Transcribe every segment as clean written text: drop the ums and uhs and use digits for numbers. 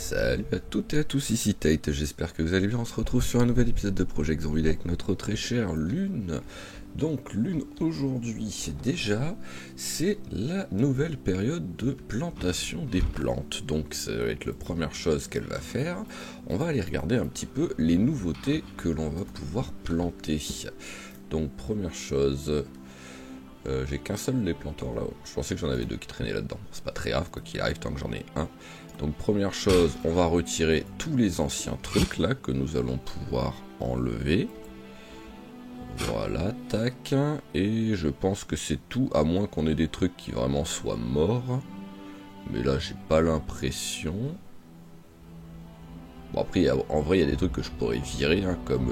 Salut à toutes et à tous, ici Tate, j'espère que vous allez bien. On se retrouve sur un nouvel épisode de Project Zomboid avec notre très chère Lune. Donc Lune, aujourd'hui déjà, c'est la nouvelle période de plantation des plantes. Donc ça va être la première chose qu'elle va faire. On va aller regarder un petit peu les nouveautés que l'on va pouvoir planter. Donc première chose... j'ai qu'un seul des planteurs là. Je pensais que j'en avais deux qui traînaient là-dedans. C'est pas très grave, quoi qu'il arrive, tant que j'en ai un. Donc première chose, on va retirer tous les anciens trucs là que nous allons pouvoir enlever. Voilà, tac. Et je pense que c'est tout, à moins qu'on ait des trucs qui vraiment soient morts. Mais là, j'ai pas l'impression. Bon après, en vrai, il y a des trucs que je pourrais virer, hein, comme...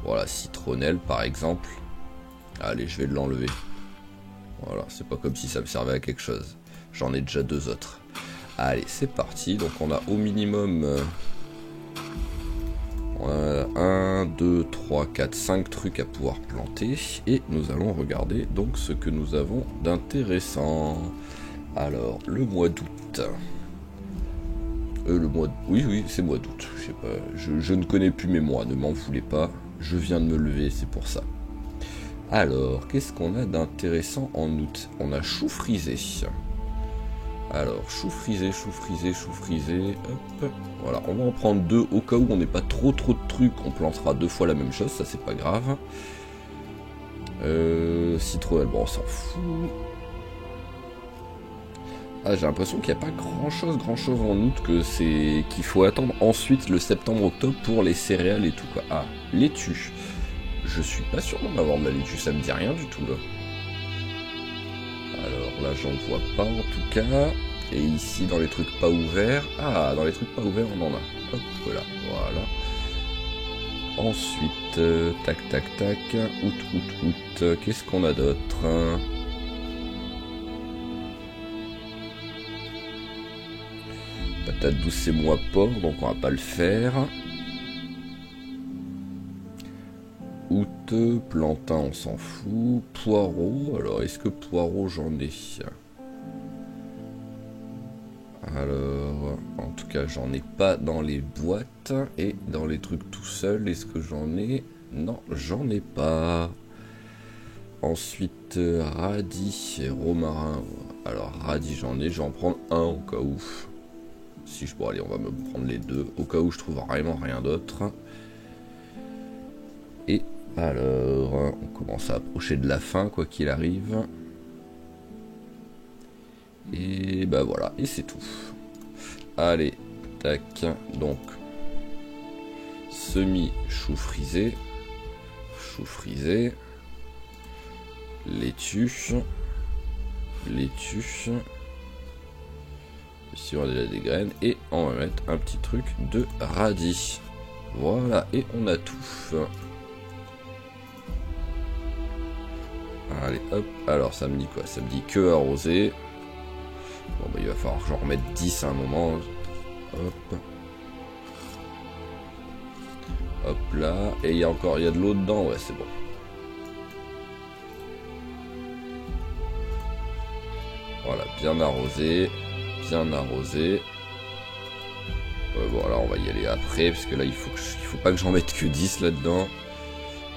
voilà, citronnelle par exemple. Allez, je vais l'enlever. Voilà, c'est pas comme si ça me servait à quelque chose. J'en ai déjà deux autres. Allez, c'est parti. Donc on a au minimum 1, 2, 3, 4, 5 trucs à pouvoir planter. Et nous allons regarder donc ce que nous avons d'intéressant. Alors, le mois d'août. Oui, c'est mois d'août. Je sais pas. Je ne connais plus mes mois, ne m'en voulez pas. Je viens de me lever, c'est pour ça. Alors, qu'est-ce qu'on a d'intéressant en août? On a chou frisé. Alors, chou frisé. Hop. Voilà, on va en prendre deux au cas où on n'est pas trop de trucs. On plantera deux fois la même chose, ça c'est pas grave. Citronnelle, bon, on s'en fout. Ah, j'ai l'impression qu'il n'y a pas grand chose en août, qu'il faut attendre ensuite le septembre-octobre pour les céréales et tout quoi. Ah, laitue. Je suis pas sûr d'en avoir de la laitue, ça me dit rien du tout là. Alors là j'en vois pas en tout cas. Et ici dans les trucs pas ouverts. Ah, dans les trucs pas ouverts on en a. Hop là, voilà. Ensuite, tac. Août. Qu'est-ce qu'on a d'autre? Patate douce c'est mois pauvre, donc on va pas le faire. Août, plantain on s'en fout. Poireau, alors est-ce que poireau j'en ai? Alors, en tout cas j'en ai pas dans les boîtes. Et dans les trucs tout seul, est-ce que j'en ai? Non, j'en ai pas. Ensuite, radis et romarin. Alors radis j'en ai, je vais en prendre un au cas où. Si je pourrais aller, on va me prendre les deux. Au cas où je trouve vraiment rien d'autre. Et alors, on commence à approcher de la fin, quoi qu'il arrive. Et bah voilà, et c'est tout. Allez, tac. Donc, chou frisé. Laitue. Ici, on a déjà des graines. Et on va mettre un petit truc de radis. Voilà, et on a tout. Allez, hop. Alors, ça me dit quoi? Ça me dit que arroser. Bon, bah, il va falloir que j'en remette 10 à un moment. Hop. Hop là. Et il y a de l'eau dedans. Ouais, c'est bon. Voilà, bien arrosé. Bon, alors on va y aller après. Parce que là, il faut pas que j'en mette que 10 là-dedans.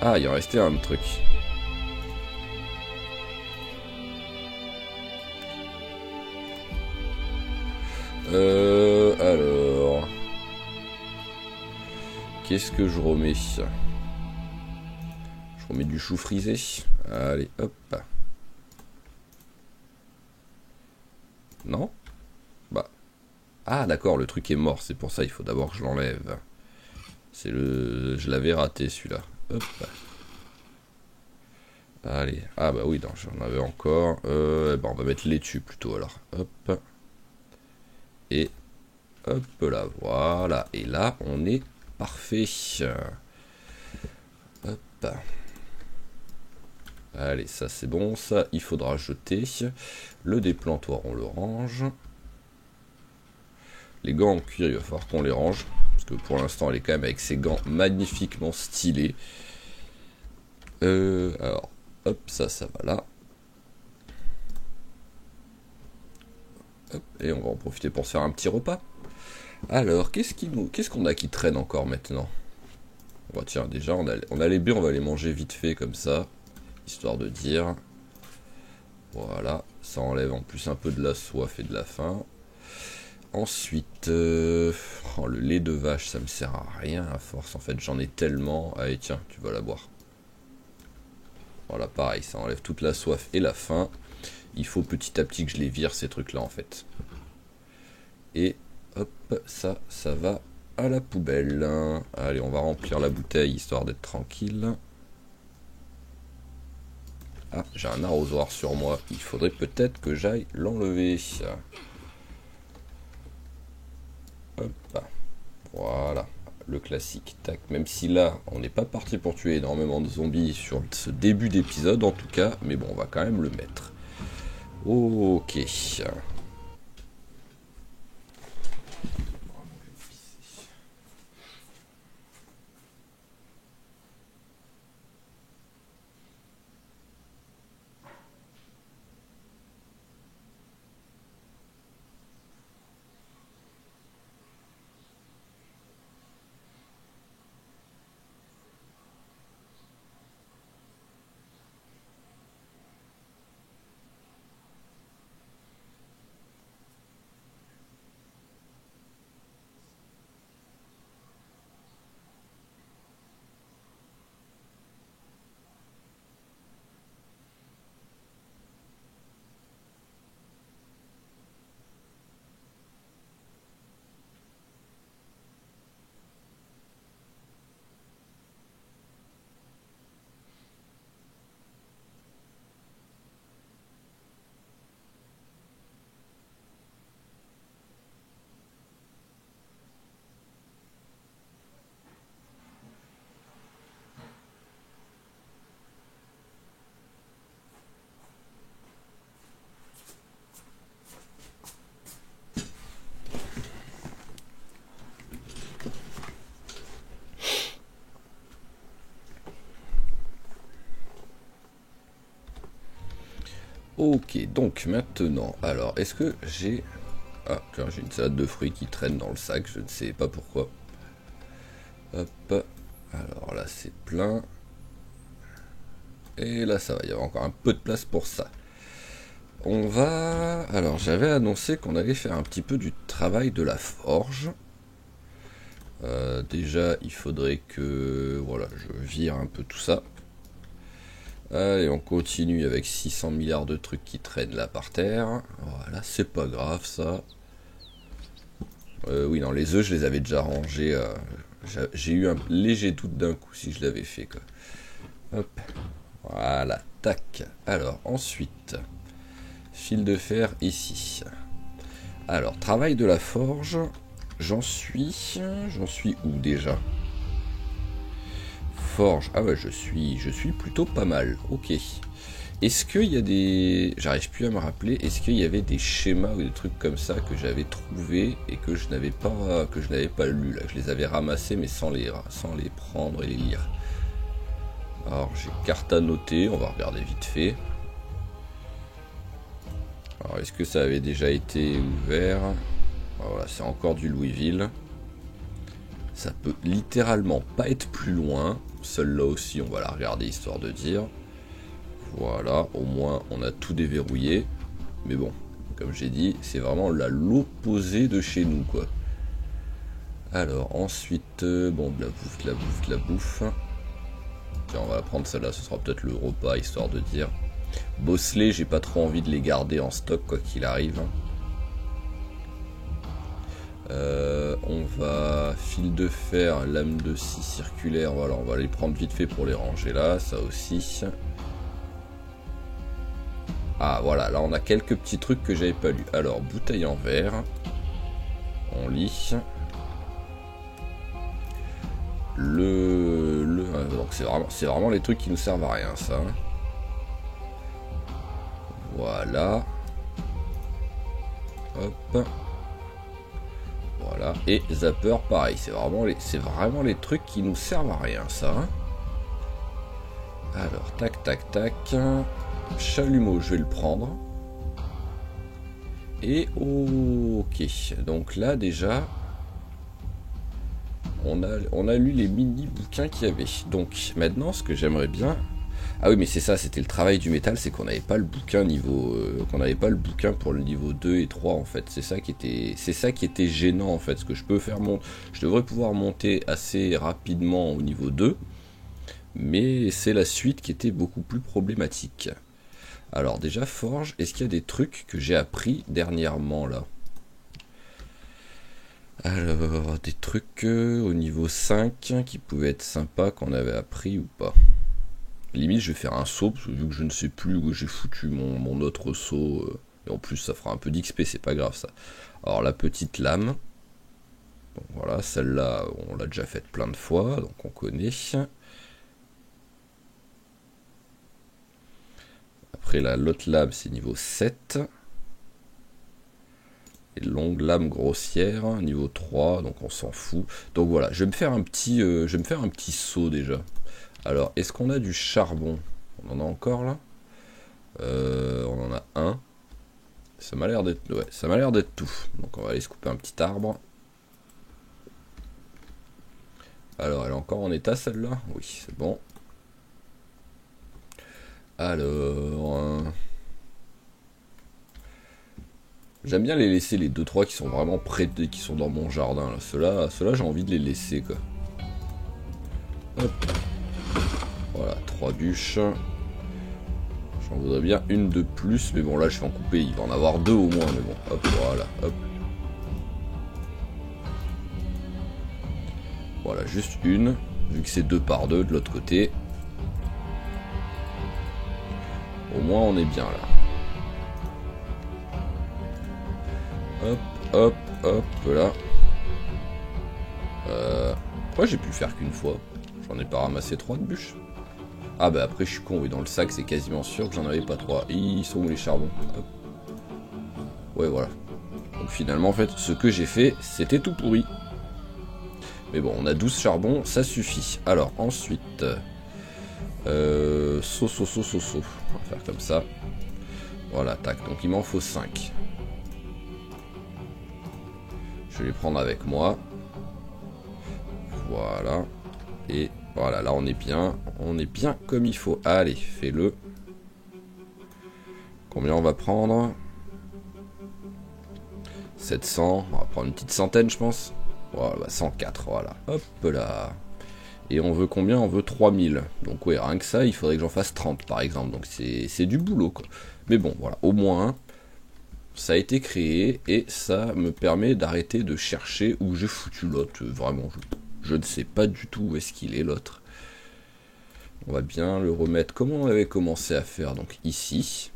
Ah, il en restait un truc. Alors... Qu'est-ce que je remets? Je remets du chou frisé. Allez, hop. Non? Bah... Ah, d'accord, le truc est mort. C'est pour ça, il faut d'abord que je l'enlève. Je l'avais raté, celui-là. Hop. Allez. Ah, bah oui, j'en avais encore. Bah, on va mettre laitue plutôt, alors. Hop. Et hop là, voilà. Et là, on est parfait. Hop. Allez, ça c'est bon. Ça, il faudra jeter. Le déplantoir, on le range. Les gants en cuir, il va falloir qu'on les range. Parce que pour l'instant, elle est quand même avec ses gants magnifiquement stylés. Alors, hop, ça va là. Hop, et on va en profiter pour se faire un petit repas. Alors, qu'est-ce qu'on a qui traîne encore maintenant? Bon, tiens, déjà, on a les baies, on va les manger vite fait comme ça, histoire de dire. Voilà, ça enlève en plus un peu de la soif et de la faim. Ensuite, oh, le lait de vache, ça me sert à rien à force. En fait, j'en ai tellement. Allez, tiens, tu vas la boire. Voilà, pareil, ça enlève toute la soif et la faim. Il faut petit à petit que je les vire, ces trucs-là, en fait. Et hop, ça va à la poubelle. Allez, on va remplir la bouteille, histoire d'être tranquille. Ah, j'ai un arrosoir sur moi. Il faudrait peut-être que j'aille l'enlever. Hop, voilà, le classique. Tac, même si là, on n'est pas parti pour tuer énormément de zombies sur ce début d'épisode, en tout cas. Mais bon, on va quand même le mettre. Ok. Ok, donc maintenant, alors, est-ce que j'ai... Ah, tiens, j'ai une salade de fruits qui traîne dans le sac, je ne sais pas pourquoi. Hop, alors là c'est plein. Et là ça va, il y avoir encore un peu de place pour ça. On va... Alors, j'avais annoncé qu'on allait faire un petit peu du travail de la forge. Déjà, il faudrait que... Voilà, je vire un peu tout ça. Allez, on continue avec 600 milliards de trucs qui traînent là par terre. Voilà, c'est pas grave ça. Oui, non, les œufs, je les avais déjà rangés. J'ai eu un léger doute d'un coup si je l'avais fait, quoi. Hop. Voilà, tac. Alors, ensuite, fil de fer ici. Alors, travail de la forge. J'en suis où déjà? Forge. Ah ouais, je suis plutôt pas mal. Ok. Est-ce qu'il y a des... J'arrive plus à me rappeler. Est-ce qu'il y avait des schémas ou des trucs comme ça que j'avais trouvé et que je n'avais pas lu là. Je les avais ramassés mais sans les prendre et les lire. Alors j'ai carte à noter. On va regarder vite fait. Alors est-ce que ça avait déjà été ouvert? Voilà, c'est encore du Louisville. Ça peut littéralement pas être plus loin. Celle-là aussi, on va la regarder histoire de dire. Voilà, au moins on a tout déverrouillé. Mais bon, comme j'ai dit, c'est vraiment l'opposé de chez nous, quoi. Alors, ensuite, bon, de la bouffe. Tiens, on va prendre celle-là, ce sera peut-être le repas, histoire de dire. Bosselets, j'ai pas trop envie de les garder en stock, quoi qu'il arrive. On va fil de fer, lame de scie circulaire, voilà, on va les prendre vite fait pour les ranger là, ça aussi. Ah voilà, là on a quelques petits trucs que j'avais pas lu. Alors, bouteille en verre, on lit. Donc c'est vraiment les trucs qui nous servent à rien, ça. Voilà. Hop. Voilà, et zapper pareil, c'est vraiment les trucs qui nous servent à rien, ça. Alors, tac, tac, tac. Chalumeau, je vais le prendre. Et ok, donc là déjà, on a lu les mini bouquins qu'il y avait. Donc maintenant, ce que j'aimerais bien... Ah oui, mais c'est ça, c'était le travail du métal, c'est qu'on n'avait pas le bouquin niveau, qu'on n'avait pas le bouquin pour le niveau 2 et 3 en fait. C'est ça qui était gênant en fait. Ce que je peux faire je devrais pouvoir monter assez rapidement au niveau 2, mais c'est la suite qui était beaucoup plus problématique. Alors déjà, Forge, est-ce qu'il y a des trucs que j'ai appris dernièrement là? Alors, des trucs au niveau 5 qui pouvaient être sympas qu'on avait appris ou pas? Limite, je vais faire un saut, parce que vu que je ne sais plus où j'ai foutu mon autre saut, et en plus ça fera un peu d'XP, c'est pas grave ça. Alors la petite lame, donc voilà, celle-là, on l'a déjà faite plein de fois, donc on connaît. Après l'autre lame, c'est niveau 7. Et longue lame grossière, niveau 3, donc on s'en fout. Donc voilà, je vais me faire un petit saut déjà. Alors, est-ce qu'on a du charbon? On en a encore là? On en a un. Ça m'a l'air d'être, ouais, ça m'a l'air d'être tout. Donc on va aller se couper un petit arbre. Alors, elle est encore en état celle-là? Oui, c'est bon. Alors... J'aime bien les laisser, les 2-3 qui sont vraiment près de, qui sont dans mon jardin. Ceux-là, j'ai envie de les laisser quoi. Hop. Voilà, 3 bûches. J'en voudrais bien une de plus, mais bon là je vais en couper, il va en avoir 2 au moins, mais bon, hop, voilà, hop. Voilà, juste une, vu que c'est 2 par 2 de l'autre côté. Au moins on est bien là. Hop, hop, hop, là. Pourquoi j'ai pu le faire qu'une fois? J'en ai pas ramassé 3 de bûches. Ah bah après je suis con, oui, dans le sac c'est quasiment sûr que j'en avais pas 3. Ils sont où les charbons? Hop. Ouais, voilà. Donc finalement en fait ce que j'ai fait c'était tout pourri. Mais bon, on a 12 charbons, ça suffit. Alors ensuite, saut. On va faire comme ça. Voilà, tac. Donc il m'en faut 5. Je vais les prendre avec moi. Voilà. Et voilà, là on est bien. On est bien comme il faut. Allez, fais-le. Combien on va prendre? 700. On va prendre une petite centaine, je pense. Voilà, 104, voilà. Hop là. Et on veut combien? On veut 3000. Donc ouais, rien que ça, il faudrait que j'en fasse 30 par exemple. Donc c'est du boulot quoi. Mais bon, voilà, au moins, ça a été créé et ça me permet d'arrêter de chercher où j'ai foutu l'autre. Vraiment, je ne sais pas du tout où est-ce qu'il est l'autre. On va bien le remettre comme on avait commencé à faire, donc ici.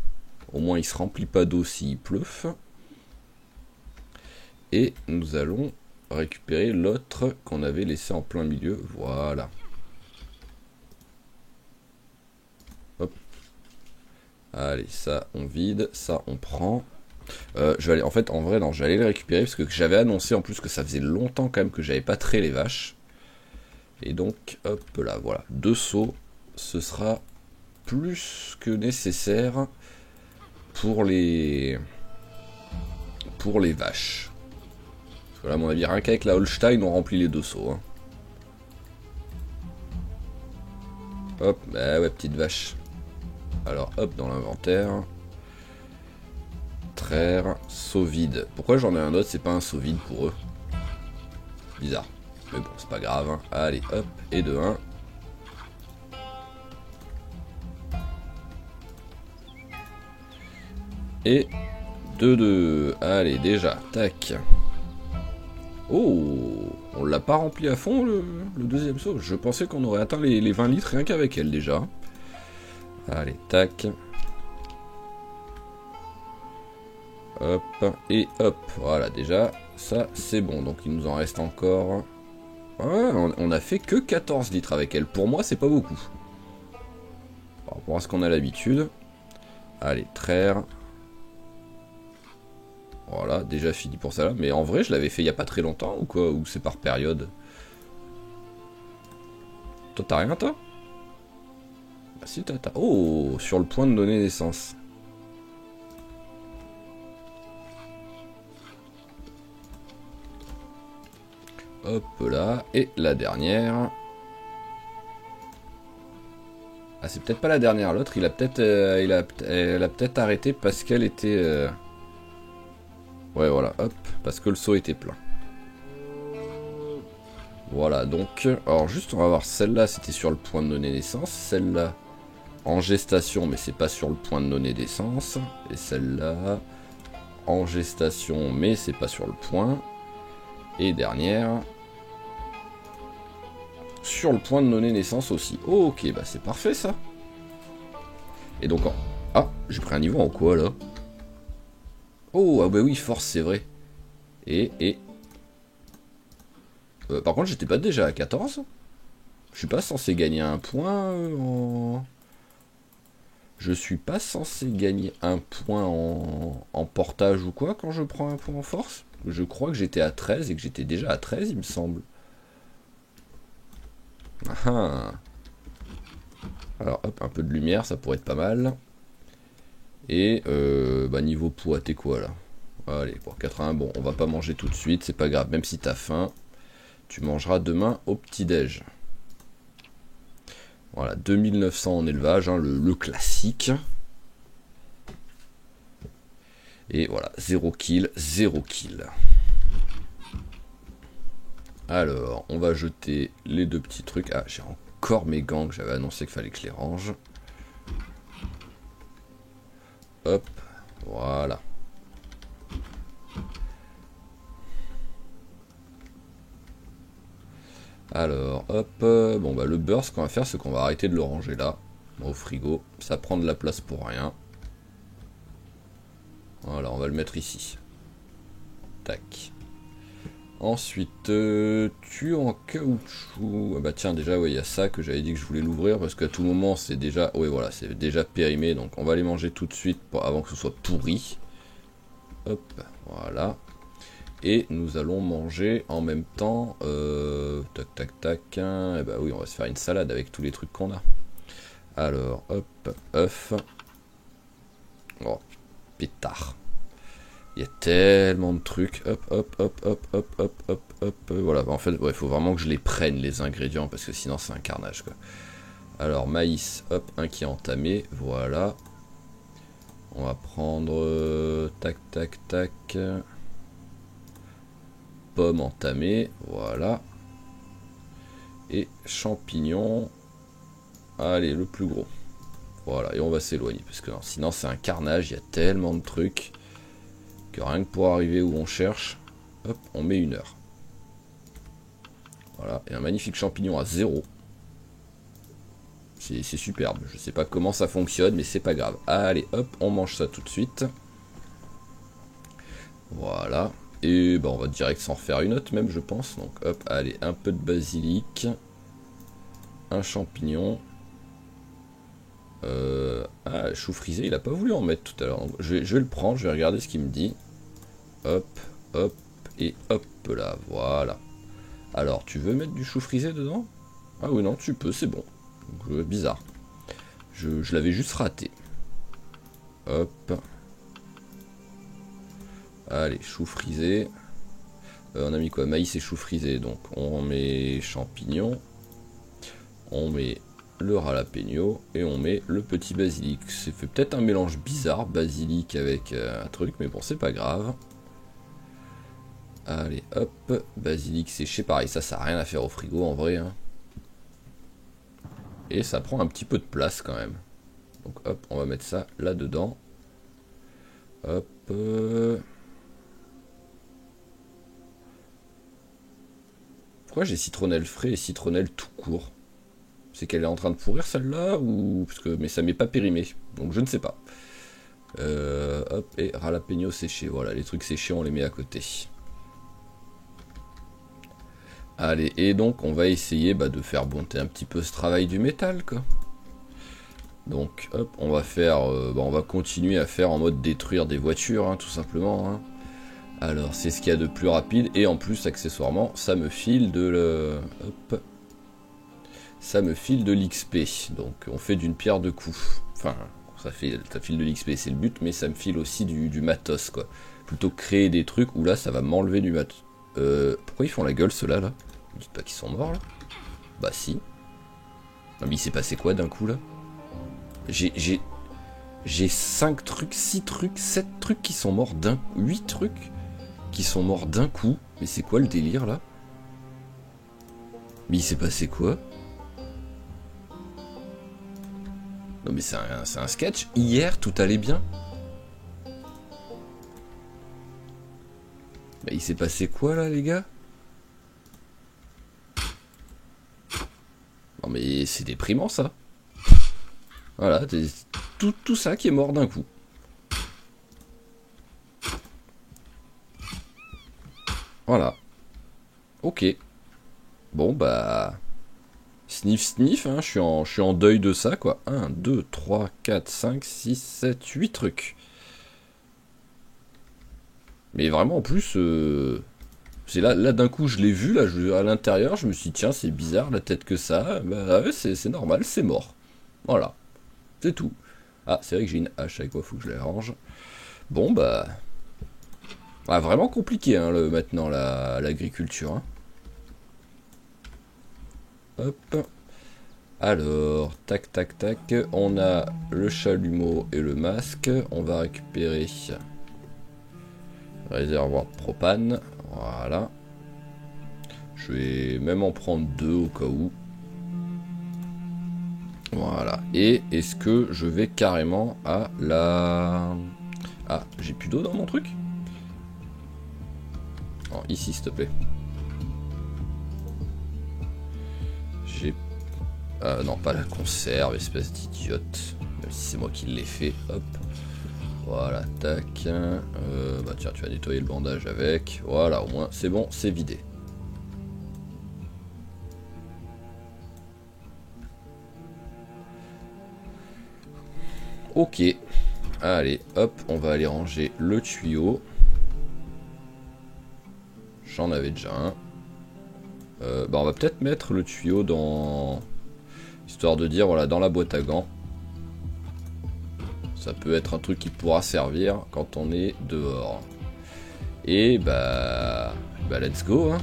Au moins il se remplit pas d'eau s'il pleut. Et nous allons récupérer l'autre qu'on avait laissé en plein milieu. Voilà. Hop. Allez, ça on vide, ça on prend. Je vais aller, en fait, en vrai, non, j'allais le récupérer parce que j'avais annoncé en plus que ça faisait longtemps quand même que j'avais pas traité les vaches. Et donc, hop là, voilà, 2 sauts, ce sera plus que nécessaire pour les vaches. Parce que là, à mon avis, rien qu'avec la Holstein, on remplit les 2 sauts. Hein. Hop, bah ouais, petite vache. Alors, hop, dans l'inventaire. Traire, saut vide. Pourquoi j'en ai un autre, c'est pas un saut vide pour eux? Bizarre. Mais bon, c'est pas grave. Hein. Allez, hop, et de 1. Et de 2. Allez, déjà, tac. Oh, on l'a pas rempli à fond le deuxième saut. Je pensais qu'on aurait atteint les 20 litres rien qu'avec elle déjà. Allez, tac. Hop, et hop. Voilà, déjà, ça c'est bon. Donc il nous en reste encore... Ouais, on a fait que 14 litres avec elle. Pour moi, c'est pas beaucoup. Par rapport à ce qu'on a l'habitude. Allez, traire. Voilà, déjà fini pour ça là. Mais en vrai, je l'avais fait il y a pas très longtemps ou quoi? Ou c'est par période? Toi, t'as rien, toi? Bah si, t'as... Oh, sur le point de donner naissance. hop là. Et la dernière. Ah, c'est peut-être pas la dernière. L'autre, il a peut-être, elle a peut-être arrêté parce qu'elle était. Ouais, voilà, hop, parce que le seau était plein. Voilà, donc, alors juste, on va voir, celle-là, c'était sur le point de donner naissance. Celle-là, en gestation, mais c'est pas sur le point de donner naissance. Et celle-là, en gestation, mais c'est pas sur le point. Et dernière, sur le point de donner naissance aussi. Oh, ok, bah c'est parfait ça. Et donc, ah, j'ai pris un niveau en quoi là? Oh, ah bah oui, force, c'est vrai. Et... par contre, j'étais pas déjà à 14. Je suis pas censé gagner un point en... Je suis pas censé gagner un point en portage ou quoi quand je prends un point en force? Je crois que j'étais à 13 et que j'étais déjà à 13, il me semble. Ah. Alors, hop, un peu de lumière, ça pourrait être pas mal. Et, bah, niveau poids, t'es quoi là? Allez, pour 80, bon, on va pas manger tout de suite, c'est pas grave, même si t'as faim, tu mangeras demain au petit-déj. Voilà, 2900 en élevage, hein, le classique. Et voilà, 0 kill, 0 kill. Alors, on va jeter les deux petits trucs. Ah, j'ai encore mes gants que j'avais annoncé qu'il fallait que je les range. Hop, voilà. Alors, hop, bon bah le beurre, ce qu'on va faire, c'est qu'on va arrêter de le ranger là, au frigo. Ça prend de la place pour rien. Voilà, on va le mettre ici. Tac. Ensuite, tu en caoutchouc. Ah bah tiens, déjà, ouais, il y a ça que j'avais dit que je voulais l'ouvrir parce qu'à tout moment, c'est déjà, ouais, voilà, c'est déjà périmé. Donc, on va les manger tout de suite avant que ce soit pourri. Hop, voilà. Et nous allons manger en même temps. Tac, tac, tac. Et bah oui, on va se faire une salade avec tous les trucs qu'on a. Alors, hop, œuf. Oh, pétard. Il y a tellement de trucs. Hop, hop, hop, hop, hop, hop, hop, hop. Voilà, en fait, il faut vraiment que je les prenne, les ingrédients, parce que sinon, c'est un carnage, quoi. Alors, maïs, hop, un qui est entamé. Voilà. On va prendre... tac, tac, tac. Pomme entamée. Voilà. Et champignons. Allez, le plus gros. Voilà, et on va s'éloigner, parce que non, sinon, c'est un carnage. Il y a tellement de trucs. Rien que pour arriver où on cherche, hop, on met 1 heure. Voilà, et un magnifique champignon à 0. C'est superbe, je sais pas comment ça fonctionne, mais c'est pas grave. Allez, hop, on mange ça tout de suite. Voilà, et bah on va direct s'en refaire une autre même, je pense. Donc hop, allez, un peu de basilic, un champignon. Ah, chou frisé, il a pas voulu en mettre tout à l'heure. Je vais le prendre, je vais regarder ce qu'il me dit. Hop, hop, et hop là, voilà. Alors, tu veux mettre du chou frisé dedans? Ah oui, non, tu peux, c'est bon. Donc, bizarre. Je l'avais juste raté. Hop. Allez, chou frisé. On a mis quoi? Maïs et chou frisé. Donc, on met champignons. On met le jalapeno. Et on met le petit basilic. C'est fait peut-être un mélange bizarre, basilic avec un truc, mais bon, c'est pas grave. Allez, hop, basilic séché, pareil, ça n'a rien à faire au frigo en vrai. Hein. Et ça prend un petit peu de place quand même. Donc hop, on va mettre ça là-dedans. Hop. Pourquoi j'ai citronnelle frais et citronnelle tout court? C'est qu'elle est en train de pourrir celle-là ou... Parce que... Mais ça m'est pas périmé, donc je ne sais pas. Hop, et jalapeno séché, voilà, les trucs séchés on les met à côté. Allez, et donc on va essayer de faire monter un petit peu ce travail du métal, quoi. Donc, hop, on va faire, on va continuer à faire en mode détruire des voitures, hein, tout simplement. Hein. Alors, c'est ce qu'il y a de plus rapide, et en plus, accessoirement, ça me file de hop, ça me file de l'XP. Donc, on fait d'une pierre deux coups. Enfin, ça file de l'XP, c'est le but, mais ça me file aussi du matos, quoi. Plutôt que créer des trucs où là, ça va m'enlever du matos. Pourquoi ils font la gueule ceux-là là? Vous dites pas qu'ils sont morts là? Bah si. Non mais il s'est passé quoi d'un coup là? J'ai 5 trucs, 6 trucs, 7 trucs qui sont morts d'un coup. 8 trucs qui sont morts d'un coup. Mais c'est quoi le délire là? Mais il s'est passé quoi? Non mais c'est un sketch. Hier tout allait bien. Mais il s'est passé quoi là les gars? Non mais c'est déprimant ça. Voilà, tout ça qui est mort d'un coup. Voilà. Ok. Bon bah... Sniff sniff, hein, je suis en deuil de ça quoi. 1, 2, 3, 4, 5, 6, 7, 8 trucs. Mais vraiment en plus... C'est là d'un coup je l'ai vu, là à l'intérieur, je me suis dit tiens c'est bizarre la tête que ça. Bah ouais, c'est normal, c'est mort. Voilà. C'est tout. Ah, c'est vrai que j'ai une hache avec quoi, faut que je la range. Bon, bah... Ah, vraiment compliqué, hein, maintenant, l'agriculture. Hein. Hop. Alors, tac, tac, tac. On a le chalumeau et le masque. On va récupérer... réservoir de propane. Voilà. Je vais même en prendre 2 au cas où. Voilà. Et est-ce que je vais carrément à la... Ah, j'ai plus d'eau dans mon truc? Oh, ici, s'il te plaît. J'ai... non, pas la conserve, espèce d'idiote. Même si c'est moi qui l'ai fait. Hop. Voilà, tac. Bah tiens, tu vas nettoyer le bandage avec. Voilà, au moins, c'est bon, c'est vidé. Ok, allez, hop, on va aller ranger le tuyau. J'en avais déjà un. Bah on va peut-être mettre le tuyau dans... Histoire de dire, voilà, dans la boîte à gants. Ça peut être un truc qui pourra servir quand on est dehors. Et bah let's go, hein.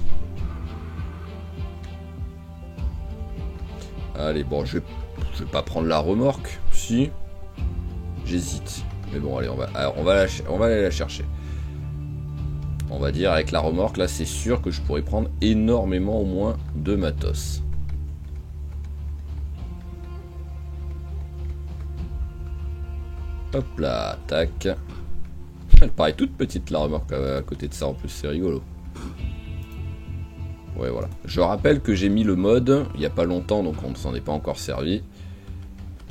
Allez, bon, je vais pas prendre la remorque, si... J'hésite. Mais bon, allez, on va aller la chercher. On va dire, avec la remorque, là, c'est sûr que je pourrais prendre énormément, au moins, de matos. Hop là, tac. Elle paraît toute petite, la remorque, à côté de ça, en plus, c'est rigolo. Ouais, voilà. Je rappelle que j'ai mis le mode, il n'y a pas longtemps, donc on ne s'en est pas encore servi.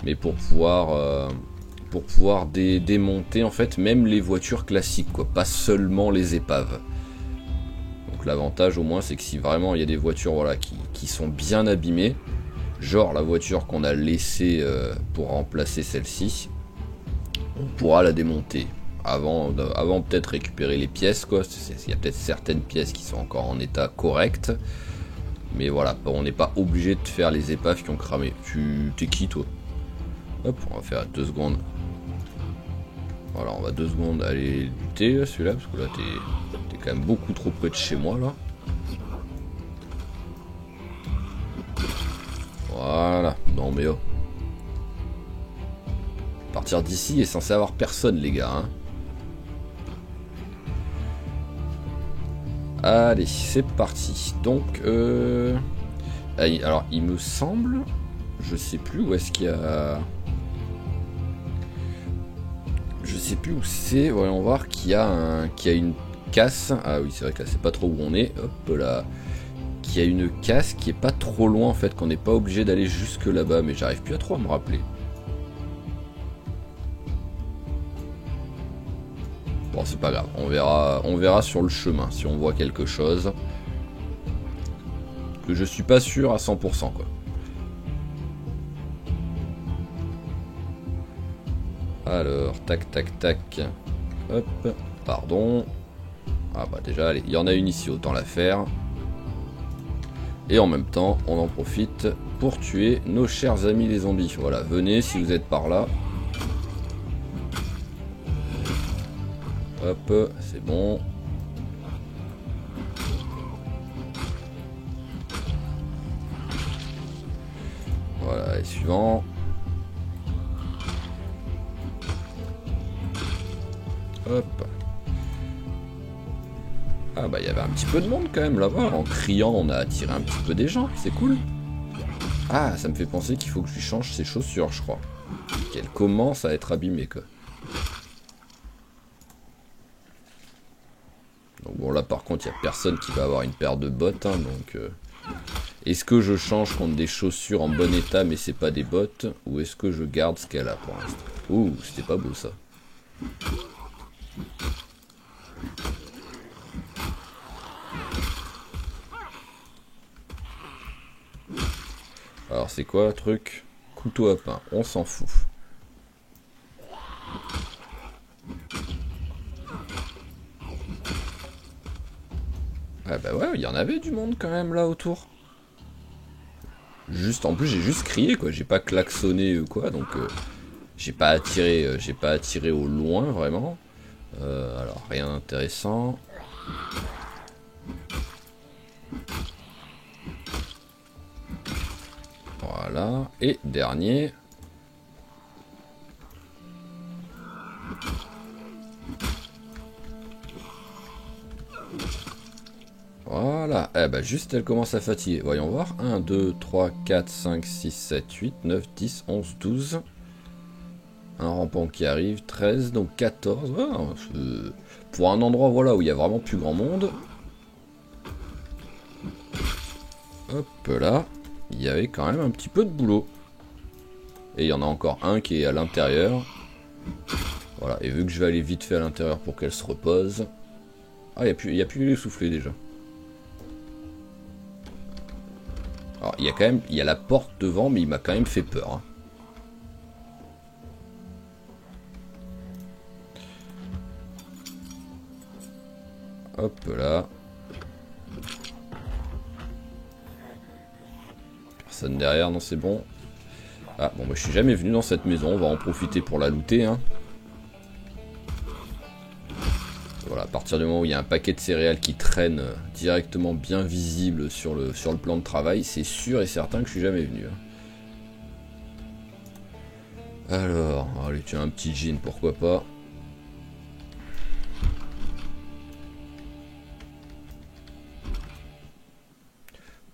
Mais pour pouvoir démonter en fait même les voitures classiques quoi, pas seulement les épaves. Donc l'avantage au moins c'est que si vraiment il y a des voitures voilà, qui sont bien abîmées, genre la voiture qu'on a laissée pour remplacer celle-ci, on pourra la démonter avant peut-être récupérer les pièces quoi. Il y a peut-être certaines pièces qui sont encore en état correct, mais voilà, on n'est pas obligé de faire les épaves qui ont cramé. T'es qui toi? Hop, on va faire 2 secondes. Voilà, on va 2 secondes aller lutter celui-là, parce que là t'es quand même beaucoup trop près de chez moi là. Voilà, non mais oh. Partir d'ici est censé avoir personne les gars. Hein. Allez, c'est parti. Donc, alors il me semble, je sais plus où est-ce qu'il y a... Je sais plus où c'est, voyons voir qu'il y a une casse. Ah oui, c'est vrai que là c'est pas trop où on est. Hop là. Qu'il y a une casse qui est pas trop loin en fait, qu'on n'est pas obligé d'aller jusque là-bas, mais j'arrive plus à trop à me rappeler. Bon, c'est pas grave, on verra sur le chemin si on voit quelque chose. Que je suis pas sûr à 100% quoi. Alors, tac, tac, tac. Hop, pardon. Ah bah déjà, allez, il y en a une ici, autant la faire. Et en même temps, on en profite pour tuer nos chers amis les zombies. Voilà, venez si vous êtes par là. Hop, c'est bon. Allez, suivant. Hop. Ah bah il y avait un petit peu de monde quand même là-bas. En criant, on a attiré un petit peu des gens. C'est cool. Ah, ça me fait penser qu'il faut que je lui change ses chaussures, je crois. Qu'elle commence à être abîmée, quoi. Donc bon, là par contre, il n'y a personne qui va avoir une paire de bottes. Hein, donc, est-ce que je change contre des chaussures en bon état, mais c'est pas des bottes? Ou est-ce que je garde ce qu'elle a pour l'instant? Ouh, c'était pas beau ça. Alors c'est quoi le truc? Couteau à pain, on s'en fout. Ah bah ouais, il y en avait du monde quand même là autour. Juste, en plus j'ai juste crié quoi, j'ai pas klaxonné ou quoi, donc j'ai pas attiré au loin vraiment. Alors rien d'intéressant. Voilà, et dernier. Voilà, eh bah juste elle commence à fatiguer. Voyons voir. 1, 2, 3, 4, 5, 6, 7, 8, 9, 10, 11, 12. Un rampant qui arrive, 13, donc 14. Ouais, pour un endroit voilà, où il y a vraiment plus grand monde. Hop là, il y avait quand même un petit peu de boulot. Et il y en a encore un qui est à l'intérieur. Voilà, et vu que je vais aller vite fait à l'intérieur pour qu'elle se repose. Ah, il n'y a plus les soufflets déjà. Alors, il y a la porte devant, mais il m'a quand même fait peur. Hein. Hop là. Personne derrière, non c'est bon. Ah bon bah je suis jamais venu dans cette maison, on va en profiter pour la looter. Hein. Voilà, à partir du moment où il y a un paquet de céréales qui traîne directement bien visible sur le plan de travail, c'est sûr et certain que je suis jamais venu. Hein. Alors, allez, tu as un petit jean, pourquoi pas.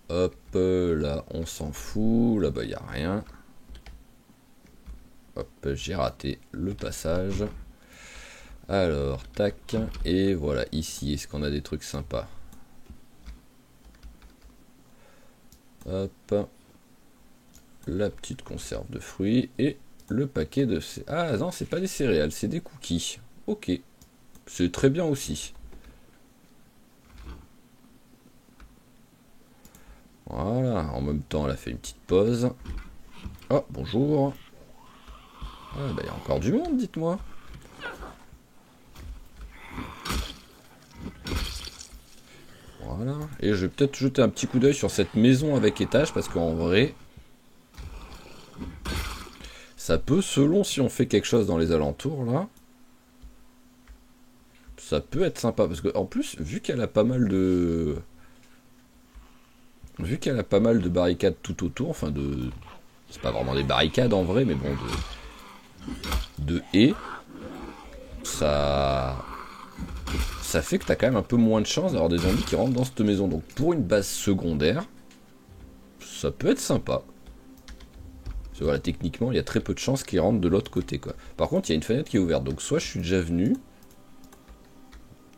Hop, là, on s'en fout. Là-bas, il n'y a rien. Hop, j'ai raté le passage. Alors, tac. Et voilà, ici, est-ce qu'on a des trucs sympas? Hop. La petite conserve de fruits. Et le paquet de... Ah non, c'est pas des céréales, c'est des cookies. Ok. C'est très bien aussi. Voilà, en même temps, elle a fait une petite pause. Oh, bonjour. Ah, bah, il y a encore du monde, dites-moi. Voilà. Et je vais peut-être jeter un petit coup d'œil sur cette maison avec étage, parce qu'en vrai, ça peut, selon si on fait quelque chose dans les alentours, là, ça peut être sympa. Parce que, en plus, vu qu'elle a pas mal de... Vu qu'elle a pas mal de barricades tout autour, enfin de... C'est pas vraiment des barricades en vrai, mais bon, de haies, ça fait que t'as quand même un peu moins de chance d'avoir des zombies qui rentrent dans cette maison. Donc pour une base secondaire, ça peut être sympa. Parce que voilà, techniquement, il y a très peu de chances qu'ils rentrent de l'autre côté, quoi. Par contre, il y a une fenêtre qui est ouverte, donc soit je suis déjà venu,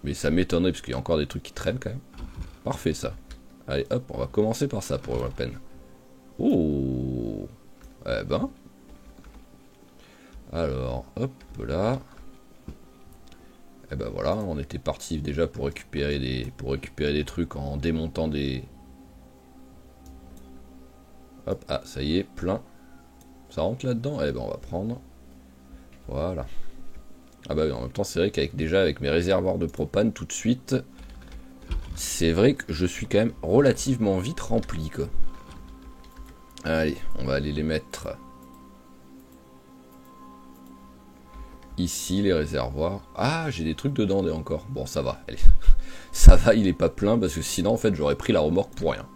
mais ça m'étonnerait parce qu'il y a encore des trucs qui traînent quand même. Parfait ça. Allez hop, on va commencer par ça pour la peine. Oh, eh ben. Alors, hop là. Et ben voilà, on était parti déjà pour récupérer des trucs en démontant des... Hop, ah ça y est, plein. Ça rentre là-dedans? Eh ben on va prendre. Voilà. Ah bah oui, en même temps c'est vrai qu'avec mes réservoirs de propane tout de suite, c'est vrai que je suis quand même relativement vite rempli quoi. Allez, on va aller les mettre ici, les réservoirs. Ah, j'ai des trucs dedans encore. Bon, ça va. Allez. Ça va, il est pas plein parce que sinon, en fait, j'aurais pris la remorque pour rien.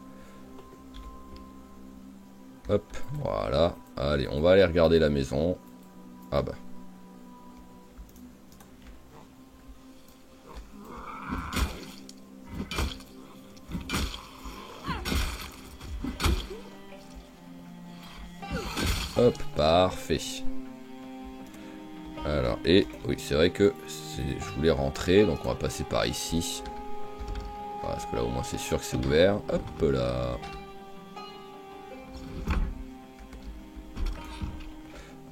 Hop, voilà. Allez, on va aller regarder la maison. Ah bah. Hop, parfait. Alors, et oui, c'est vrai que je voulais rentrer, donc on va passer par ici. Parce que là, au moins, c'est sûr que c'est ouvert. Hop là.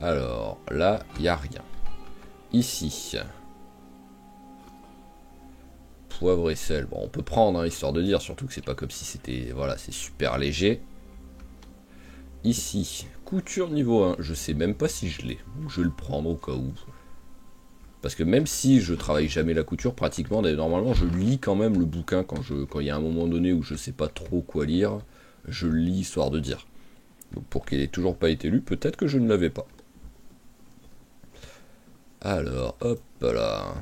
Alors, là, il n'y a rien. Ici. Poivre et sel. Bon, on peut prendre, hein, histoire de dire, surtout que c'est pas comme si c'était... Voilà, c'est super léger. Ici, couture niveau 1. Je sais même pas si je l'ai. Je vais le prendre au cas où. Parce que même si je travaille jamais la couture, pratiquement, normalement, je lis quand même le bouquin quand il y a un moment donné où je sais pas trop quoi lire. Je le lis histoire de dire. Donc pour qu'il ait toujours pas été lu, peut-être que je ne l'avais pas. Alors, hop là.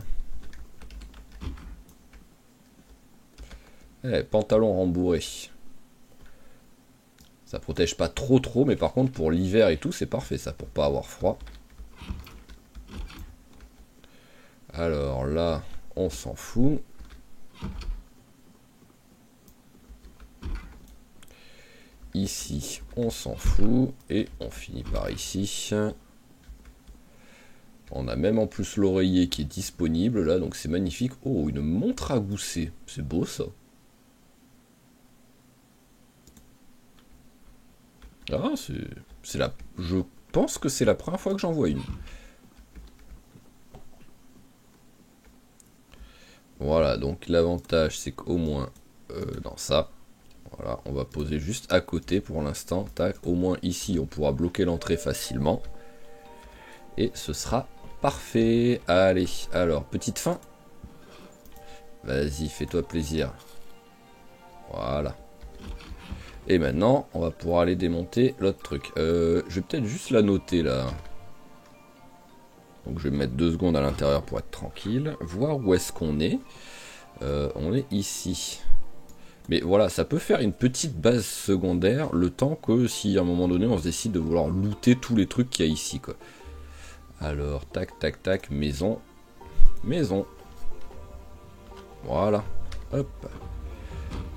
Pantalon rembourré. Ça protège pas trop, mais par contre pour l'hiver et tout, c'est parfait ça, pour pas avoir froid. Alors là, on s'en fout. Ici, on s'en fout. Et on finit par ici. On a même en plus l'oreiller qui est disponible là, donc c'est magnifique. Oh, une montre à gousset. C'est beau ça. Ah, c'est la... Je pense que c'est la première fois que j'en vois une. Voilà, donc l'avantage c'est qu'au moins dans ça, voilà, on va poser juste à côté pour l'instant. Tac, au moins ici on pourra bloquer l'entrée facilement. Et ce sera parfait. Allez, alors, petite fin. Vas-y, fais-toi plaisir. Voilà. Et maintenant, on va pouvoir aller démonter l'autre truc. Je vais peut-être juste la noter là. Donc je vais mettre 2 secondes à l'intérieur pour être tranquille. Voir où est-ce qu'on est. On est ici. Mais voilà, ça peut faire une petite base secondaire le temps que si à un moment donné on se décide de vouloir looter tous les trucs qu'il y a ici quoi. Alors, tac, tac, tac, maison. Maison. Voilà. Hop.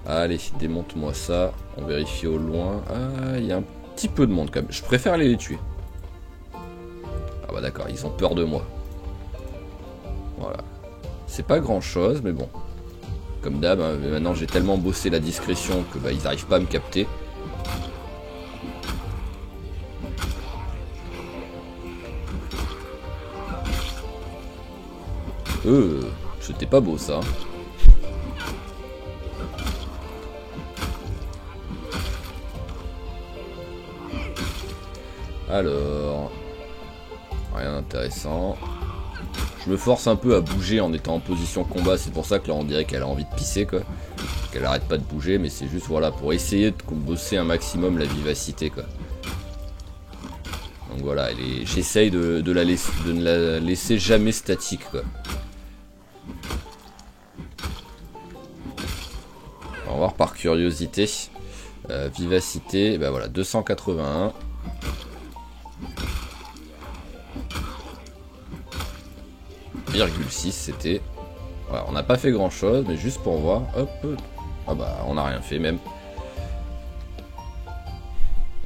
Allez, démonte-moi ça. On vérifie au loin. Ah, il y a un petit peu de monde quand même. Je préfère aller les tuer. Ah bah d'accord, ils ont peur de moi. Voilà. C'est pas grand chose, mais bon. Comme d'hab, hein, maintenant j'ai tellement bossé la discrétion que bah, ils n'arrivent pas à me capter. C'était pas beau ça. Alors, rien d'intéressant. Je me force un peu à bouger en étant en position combat, c'est pour ça que là on dirait qu'elle a envie de pisser quoi. Qu'elle arrête pas de bouger, mais c'est juste voilà pour essayer de bosser un maximum la vivacité quoi. Donc voilà, j'essaye de ne la laisser jamais statique quoi. On va voir par curiosité. Vivacité, ben voilà, 281. ,6 c'était. Voilà, on n'a pas fait grand chose, mais juste pour voir. Hop. Ah bah on n'a rien fait même.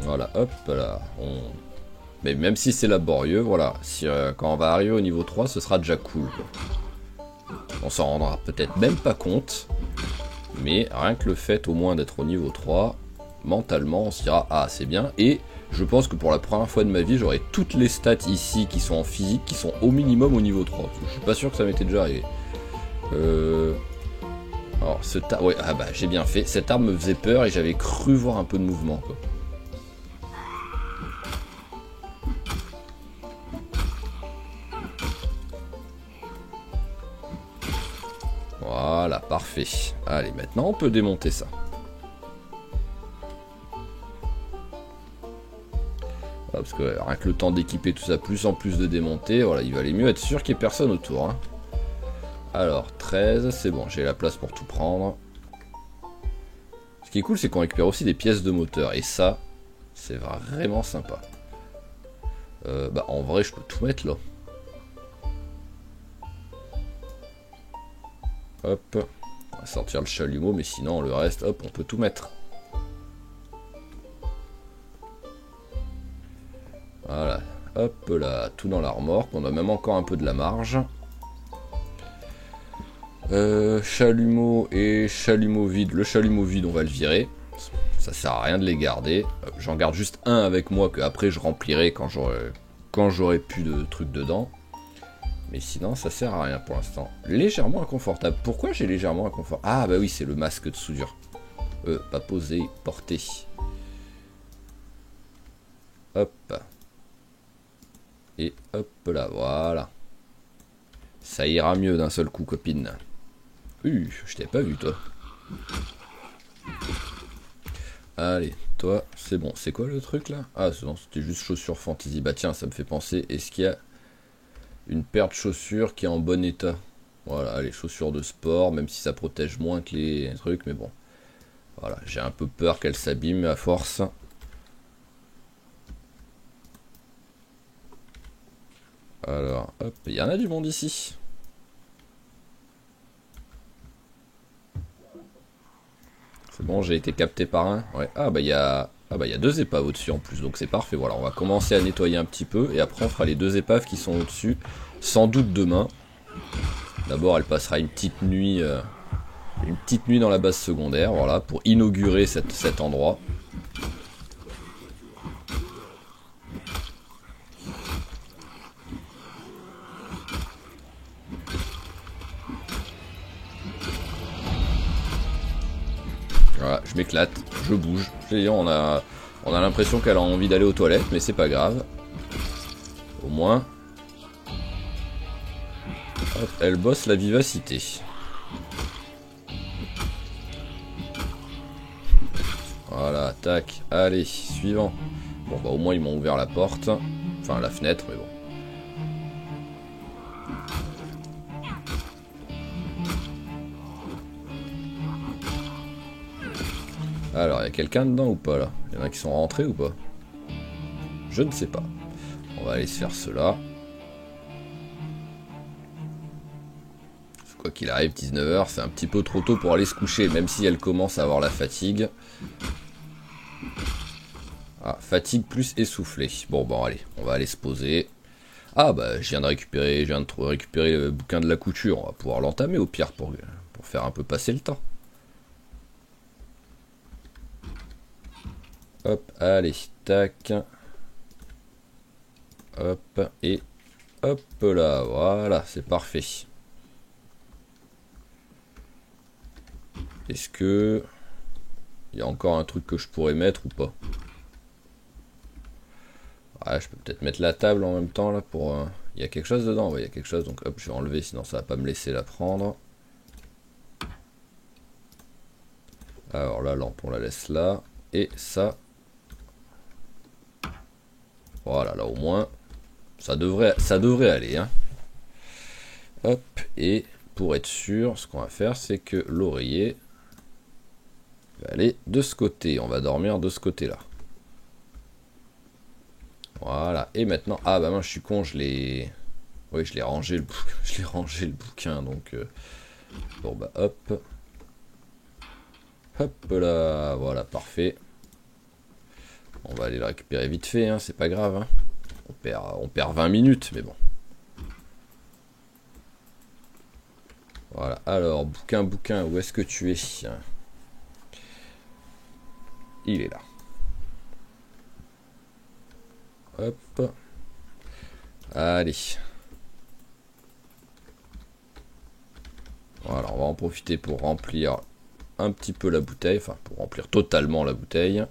Voilà, hop là. Mais même si c'est laborieux, voilà. Si, quand on va arriver au niveau 3, ce sera déjà cool. On s'en rendra peut-être même pas compte. Mais rien que le fait au moins d'être au niveau 3, mentalement on se dira ah c'est bien. Et je pense que pour la première fois de ma vie, j'aurai toutes les stats ici qui sont en physique, qui sont au minimum au niveau 3. Je suis pas sûr que ça m'était déjà arrivé. Alors, ouais, ah bah j'ai bien fait. Cette arme me faisait peur et j'avais cru voir un peu de mouvement, quoi. Voilà, parfait. Allez, maintenant on peut démonter ça. Parce que rien que le temps d'équiper tout ça, plus en plus de démonter, voilà, il valait mieux être sûr qu'il n'y ait personne autour. Hein. Alors, 13, c'est bon, j'ai la place pour tout prendre. Ce qui est cool, c'est qu'on récupère aussi des pièces de moteur, et ça, c'est vraiment sympa. Bah en vrai je peux tout mettre là. Hop. On va sortir le chalumeau, mais sinon le reste, hop, on peut tout mettre. Voilà. Hop là, tout dans la remorque. On a même encore un peu de la marge. Chalumeau et chalumeau vide. Le chalumeau vide, on va le virer. Ça sert à rien de les garder. J'en garde juste un avec moi que après je remplirai quand j'aurai plus de trucs dedans. Mais sinon, ça sert à rien pour l'instant. Légèrement inconfortable. Pourquoi j'ai légèrement inconfortable? Ah bah oui, c'est le masque de soudure. Pas posé, porté. Hop. Et hop là, voilà. Ça ira mieux d'un seul coup, copine. Je t'avais pas vu, toi. Allez, toi, c'est bon. C'est quoi le truc, là? Ah, non, c'était juste chaussures fantasy. Bah tiens, ça me fait penser. Est-ce qu'il y a une paire de chaussures qui est en bon état? Voilà, les chaussures de sport, même si ça protège moins que les trucs, mais bon. Voilà, j'ai un peu peur qu'elles s'abîment à force. Alors, hop, il y en a du monde ici. C'est bon, j'ai été capté par un. Ouais. Ah bah il y a deux épaves au-dessus en plus, donc c'est parfait. Voilà, on va commencer à nettoyer un petit peu et après on fera les deux épaves qui sont au-dessus, sans doute demain. D'abord, elle passera une petite nuit dans la base secondaire, voilà, pour inaugurer cet endroit. Voilà, je m'éclate, je bouge. On a l'impression qu'elle a envie d'aller aux toilettes, mais c'est pas grave. Au moins, hop, elle bosse la vivacité. Voilà, tac, allez, suivant. Bon bah au moins ils m'ont ouvert la porte, enfin la fenêtre, mais bon. Alors, il y a quelqu'un dedans ou pas là? Il y en a qui sont rentrés ou pas? Je ne sais pas. On va aller se faire cela. Quoi qu'il arrive, 19 h, c'est un petit peu trop tôt pour aller se coucher, même si elle commence à avoir la fatigue. Ah, fatigue plus essoufflée. Bon, allez, on va aller se poser. Ah bah, je viens de récupérer le bouquin de la couture. On va pouvoir l'entamer au pire pour faire un peu passer le temps. Hop, allez, tac. Hop, et hop là, voilà, c'est parfait. Est-ce que il y a encore un truc que je pourrais mettre ou pas? Ah, je peux peut-être mettre la table en même temps là pour... Il y a quelque chose dedans? Ouais, il y a quelque chose, donc hop, je vais enlever, sinon ça va pas me laisser la prendre. Alors la lampe, on la laisse là. Et ça... Voilà, là au moins, ça devrait aller. Hein. Hop, et pour être sûr, ce qu'on va faire, c'est que l'oreiller va aller de ce côté. On va dormir de ce côté-là. Voilà, et maintenant... Ah bah mince, je suis con, oui, je l'ai rangé le bouquin, donc... Bon bah hop. Hop là, voilà, parfait. On va aller le récupérer vite fait, hein, c'est pas grave. Hein. On perd 20 minutes, mais bon. Voilà, alors, bouquin, où est-ce que tu es? Il est là. Hop. Allez. Voilà, on va en profiter pour remplir un petit peu la bouteille, enfin pour remplir totalement la bouteille.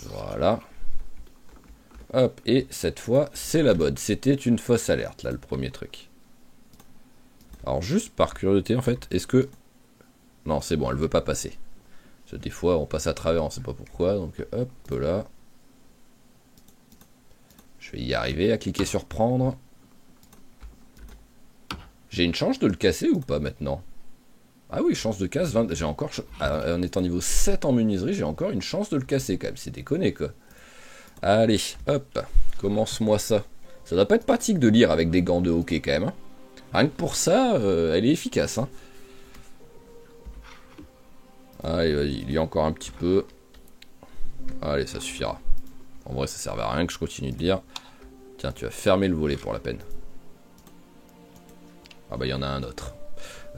Voilà. Hop, et cette fois, c'est la bonne. C'était une fausse alerte, là, le premier truc. Alors, juste par curiosité, en fait, est-ce que... Non, c'est bon, elle veut pas passer. Parce que des fois, on passe à travers, on sait pas pourquoi. Donc, hop, là. Je vais y arriver à cliquer sur prendre. J'ai une chance de le casser ou pas, maintenant? Ah oui, chance de casse, 20... J'ai encore... En étant niveau 7 en menuiserie, j'ai encore une chance de le casser, quand même. C'est déconné, quoi. Allez, hop. Commence-moi ça. Ça doit pas être pratique de lire avec des gants de hockey quand même. Hein. Rien que pour ça, elle est efficace. Hein. Allez, vas-y, lis encore un petit peu. Allez, ça suffira. En vrai, ça servait à rien que je continue de lire. Tiens, tu vas fermer le volet pour la peine. Ah bah, il y en a un autre.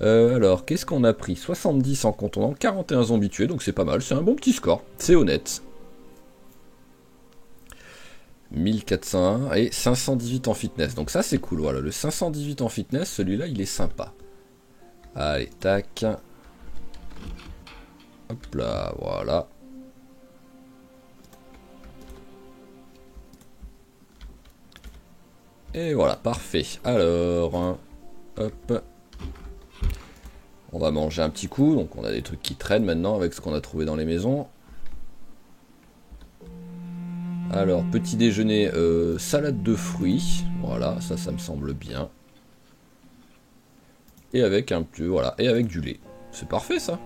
Alors, qu'est-ce qu'on a pris? 70 en contournant, 41 zombies tués, donc c'est pas mal. C'est un bon petit score. C'est honnête. 1401 et 518 en fitness. Donc ça, c'est cool. Voilà, le 518 en fitness, celui-là, il est sympa. Allez, tac. Hop là, voilà. Et voilà, parfait. Alors, hop. On va manger un petit coup. Donc on a des trucs qui traînent maintenant avec ce qu'on a trouvé dans les maisons. Alors, petit déjeuner, salade de fruits. Voilà, ça me semble bien. Et avec un peu, voilà, et avec du lait. C'est parfait ça.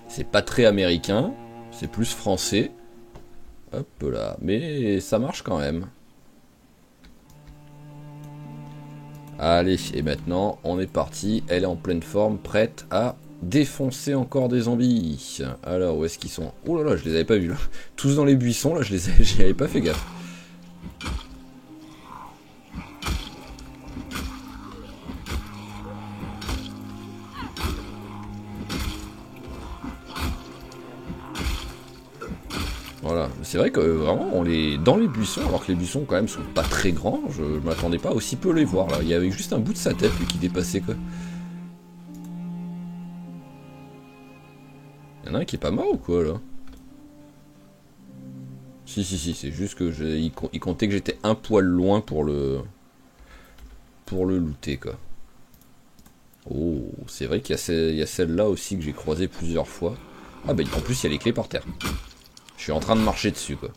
C'est pas très américain, c'est plus français. Hop là, mais ça marche quand même. Allez, et maintenant, on est parti. Elle est en pleine forme, prête à défoncer encore des zombies. Alors, où est-ce qu'ils sont? Oh là là, je les avais pas vus là. Tous dans les buissons, là, j'y avais pas fait gaffe. Voilà, c'est vrai que vraiment on est dans les buissons, alors que les buissons quand même sont pas très grands, je m'attendais pas à aussi peu les voir là, il y avait juste un bout de sa tête lui, qui dépassait quoi. Il y en a un qui est pas mort ou quoi là? Si, c'est juste que il comptait que j'étais un poil loin pour le looter quoi. Oh, c'est vrai qu'il y a celle-là aussi que j'ai croisée plusieurs fois. Ah bah en plus il y a les clés par terre. Je suis en train de marcher dessus quoi.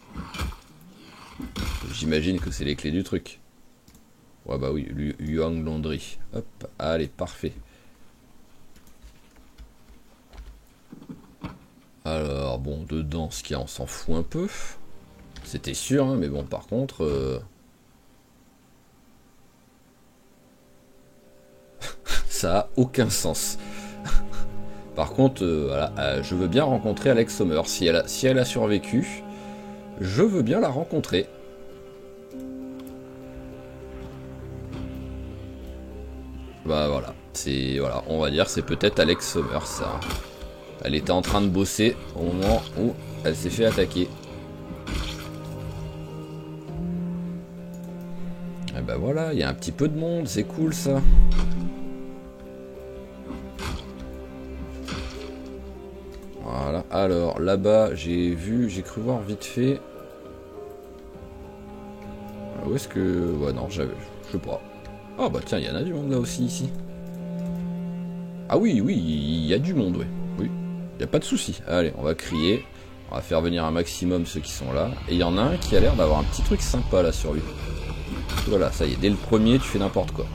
J'imagine que c'est les clés du truc. Ouais bah oui, Yuang Laundry. Hop, allez, parfait. Alors bon, dedans, ce qu'il y a, on s'en fout un peu. C'était sûr, hein, mais bon, par contre... ça a aucun sens. Par contre, voilà, je veux bien rencontrer Alex Sommer. Si elle a survécu, je veux bien la rencontrer. Bah voilà, voilà, on va dire c'est peut-être Alex Sommer ça. Elle était en train de bosser au moment où elle s'est fait attaquer. Et bah voilà, il y a un petit peu de monde, c'est cool ça. Voilà, alors là-bas j'ai cru voir vite fait. Où est-ce que... Ouais non, je sais pas. Ah bah tiens, il y en a du monde là aussi ici. Ah oui, il y a du monde, oui. Oui, il n'y a pas de souci. Allez, on va crier. On va faire venir un maximum ceux qui sont là. Et il y en a un qui a l'air d'avoir un petit truc sympa là sur lui. Voilà, ça y est, dès le premier, tu fais n'importe quoi.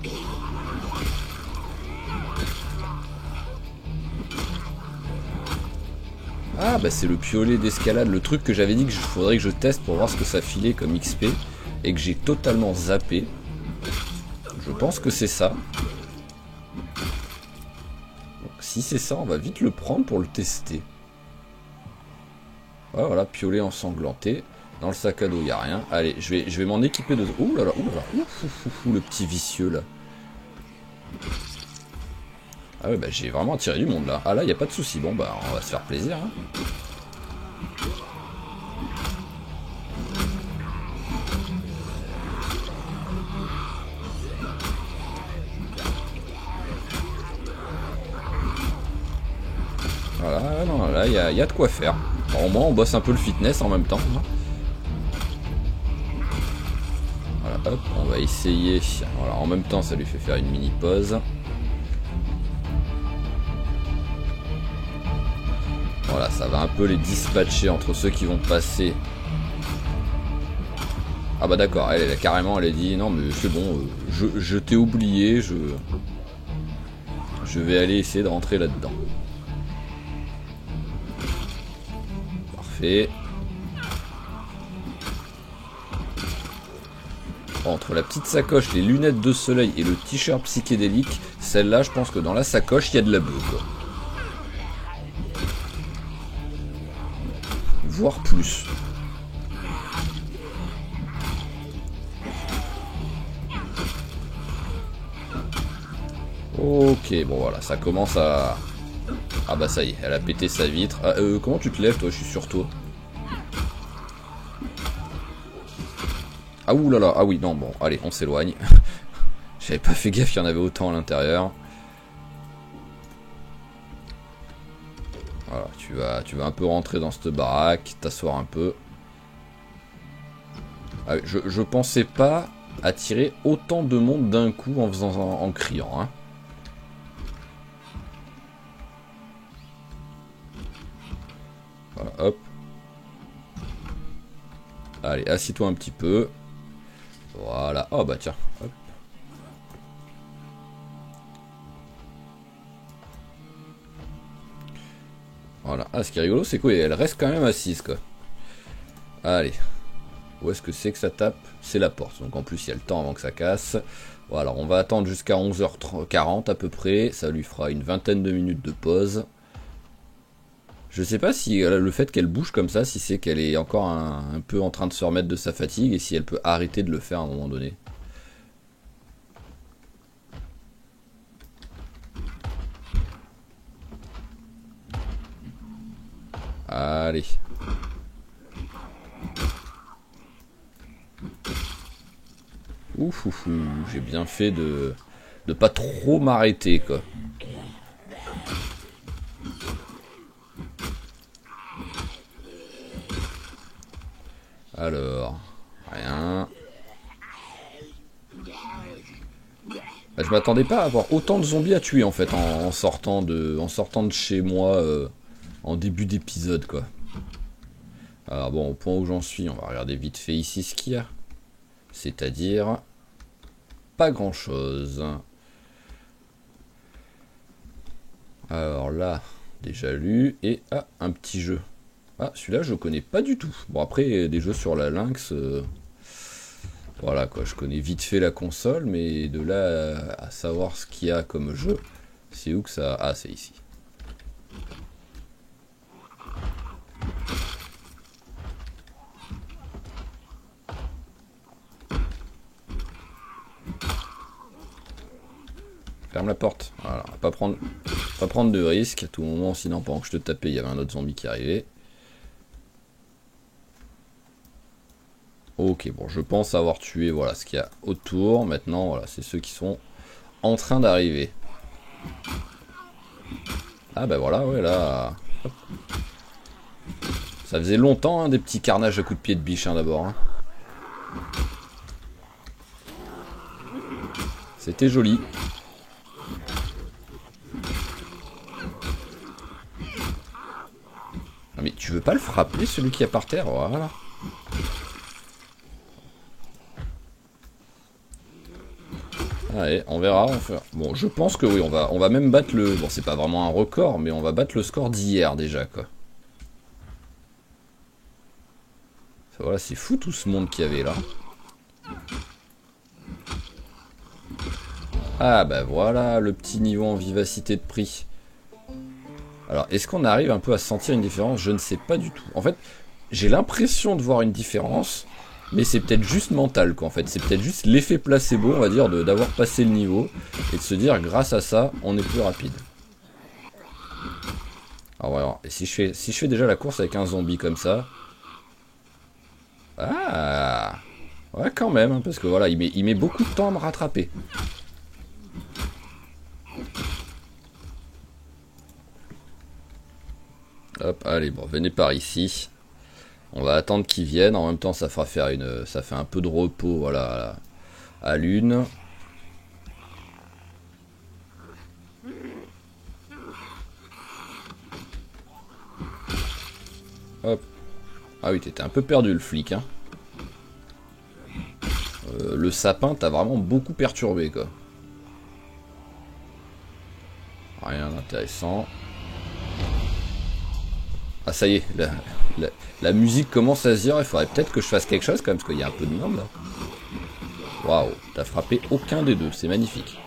Ah bah c'est le piolet d'escalade, le truc que j'avais dit que faudrait que je teste pour voir ce que ça filait comme XP. Et que j'ai totalement zappé. Je pense que c'est ça. Donc si c'est ça, on va vite le prendre pour le tester. Ouais, voilà, piolet ensanglanté. Dans le sac à dos, il n'y a rien. Allez, je vais m'en équiper de... Ouh là là, le petit vicieux là. Ah ouais, bah j'ai vraiment attiré du monde là. Ah là, il n'y a pas de souci. Bon, bah on va se faire plaisir. Hein. Voilà, non, là, il y a de quoi faire. Alors, au moins, on bosse un peu le fitness en même temps. Hein. Voilà, hop, on va essayer. Voilà, en même temps, ça lui fait faire une mini pause. Voilà, ça va un peu les dispatcher entre ceux qui vont passer. Ah bah d'accord, elle carrément, elle a dit non mais c'est bon, je t'ai oublié, je vais aller essayer de rentrer là-dedans. Parfait. entre la petite sacoche, les lunettes de soleil et le t-shirt psychédélique, celle-là, je pense que dans la sacoche, il y a de la bœuf, quoi. Voire plus. Ok, bon voilà, ça commence à... Ah bah ça y est, elle a pété sa vitre. Ah, comment tu te lèves toi? Je suis sur toi. Ah oulala, ah oui, non, bon, allez, on s'éloigne. J'avais pas fait gaffe qu'il y en avait autant à l'intérieur. Voilà, tu vas un peu rentrer dans cette baraque, t'asseoir un peu. Ah, je pensais pas attirer autant de monde d'un coup en criant, hein. Voilà, hop. Allez, assis-toi un petit peu. Voilà. Oh bah tiens. Hop. Voilà. Ah, ce qui est rigolo, c'est quoi? Elle reste quand même assise, quoi. Allez. Où est-ce que c'est que ça tape? C'est la porte. Donc en plus, il y a le temps avant que ça casse. Voilà, on va attendre jusqu'à 11h40 à peu près. Ça lui fera une vingtaine de minutes de pause. Je sais pas si le fait qu'elle bouge comme ça, si c'est qu'elle est encore un peu en train de se remettre de sa fatigue et si elle peut arrêter de le faire à un moment donné. Allez. Ouf, ouf, ouf. J'ai bien fait de pas trop m'arrêter, quoi. Alors, rien. Bah, je m'attendais pas à avoir autant de zombies à tuer en fait en sortant de chez moi en début d'épisode, quoi. Alors bon, au point où j'en suis, on va regarder vite fait ici ce qu'il y a. C'est-à-dire pas grand-chose. Alors là, déjà lu et ah, un petit jeu. Ah, celui-là je connais pas du tout. Bon après des jeux sur la Lynx. Voilà quoi, je connais vite fait la console, mais de là à savoir ce qu'il y a comme jeu, c'est où que ça... Ah, c'est ici. Ferme la porte. Voilà, pas prendre de risques à tout moment, sinon pendant que je te tapais, il y avait un autre zombie qui arrivait. Ok, bon, je pense avoir tué voilà ce qu'il y a autour. Maintenant, voilà, c'est ceux qui sont en train d'arriver. Ah bah voilà, ouais, là... Hop. Ça faisait longtemps, hein, des petits carnages à coups de pied de biche, hein, d'abord. Hein. C'était joli. Ah, mais tu veux pas le frapper, celui qui est par terre? Voilà. Allez, on verra. Bon, je pense que oui, on va même battre le... Bon, c'est pas vraiment un record, mais on va battre le score d'hier, déjà, quoi. Voilà, c'est fou tout ce monde qu'il y avait là. Ah bah voilà, le petit niveau en vivacité de prix. Alors, est-ce qu'on arrive un peu à sentir une différence? Je ne sais pas du tout. En fait, j'ai l'impression de voir une différence, mais c'est peut-être juste mental, quoi. En fait, c'est peut-être juste l'effet placebo, on va dire, d'avoir passé le niveau, et de se dire, grâce à ça, on est plus rapide. Alors, voilà. Et si je fais déjà la course avec un zombie comme ça... Ah, ouais, quand même, hein, parce que voilà, il met beaucoup de temps à me rattraper. Hop, allez, bon, venez par ici. On va attendre qu'ils viennent. En même temps, ça fera faire ça fait un peu de repos, voilà, à l'une. Hop. Ah oui, t'étais un peu perdu, le flic, hein. Le sapin t'a vraiment beaucoup perturbé, quoi. Rien d'intéressant. Ah, ça y est, la musique commence à se dire, il faudrait peut-être que je fasse quelque chose, quand même, parce qu'il y a un peu de monde, là. Waouh, t'as frappé aucun des deux, c'est magnifique.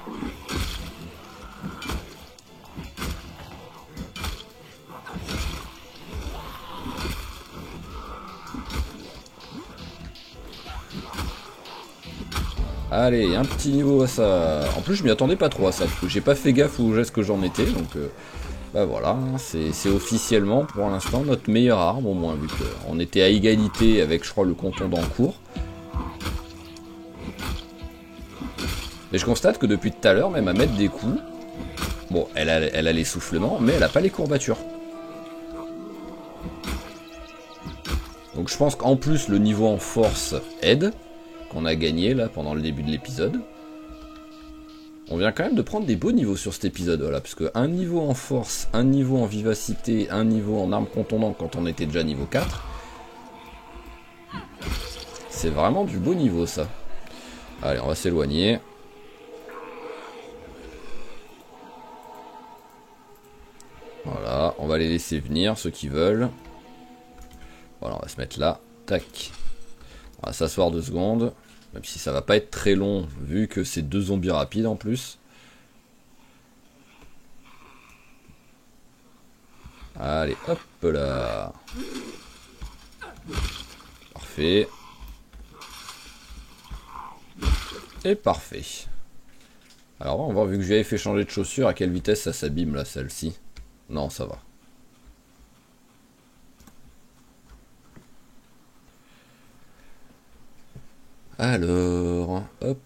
Allez, un petit niveau à ça. En plus, je m'y attendais pas trop à ça, parce que j'ai pas fait gaffe au geste que j'en étais, donc bah voilà, c'est officiellement pour l'instant notre meilleure arme, au moins, vu qu'on était à égalité avec, je crois, le canton d'Ancourt. Mais je constate que depuis tout à l'heure, même à mettre des coups, bon, elle a l'essoufflement, mais elle a pas les courbatures. Donc je pense qu'en plus, le niveau en force aide, qu'on a gagné là pendant le début de l'épisode. On vient quand même de prendre des beaux niveaux sur cet épisode, voilà, parce que un niveau en force, un niveau en vivacité, un niveau en arme contondante quand on était déjà niveau 4, c'est vraiment du beau niveau ça. Allez, on va s'éloigner. Voilà, on va les laisser venir, ceux qui veulent. Voilà, on va se mettre là, tac. On va s'asseoir 2 secondes. Même si ça va pas être très long, vu que c'est 2 zombies rapides en plus. Allez, hop là. Parfait. Et parfait. Alors on va voir, vu que j'avais fait changer de chaussure, à quelle vitesse ça s'abîme là, celle-ci. Non, ça va. Alors, hop.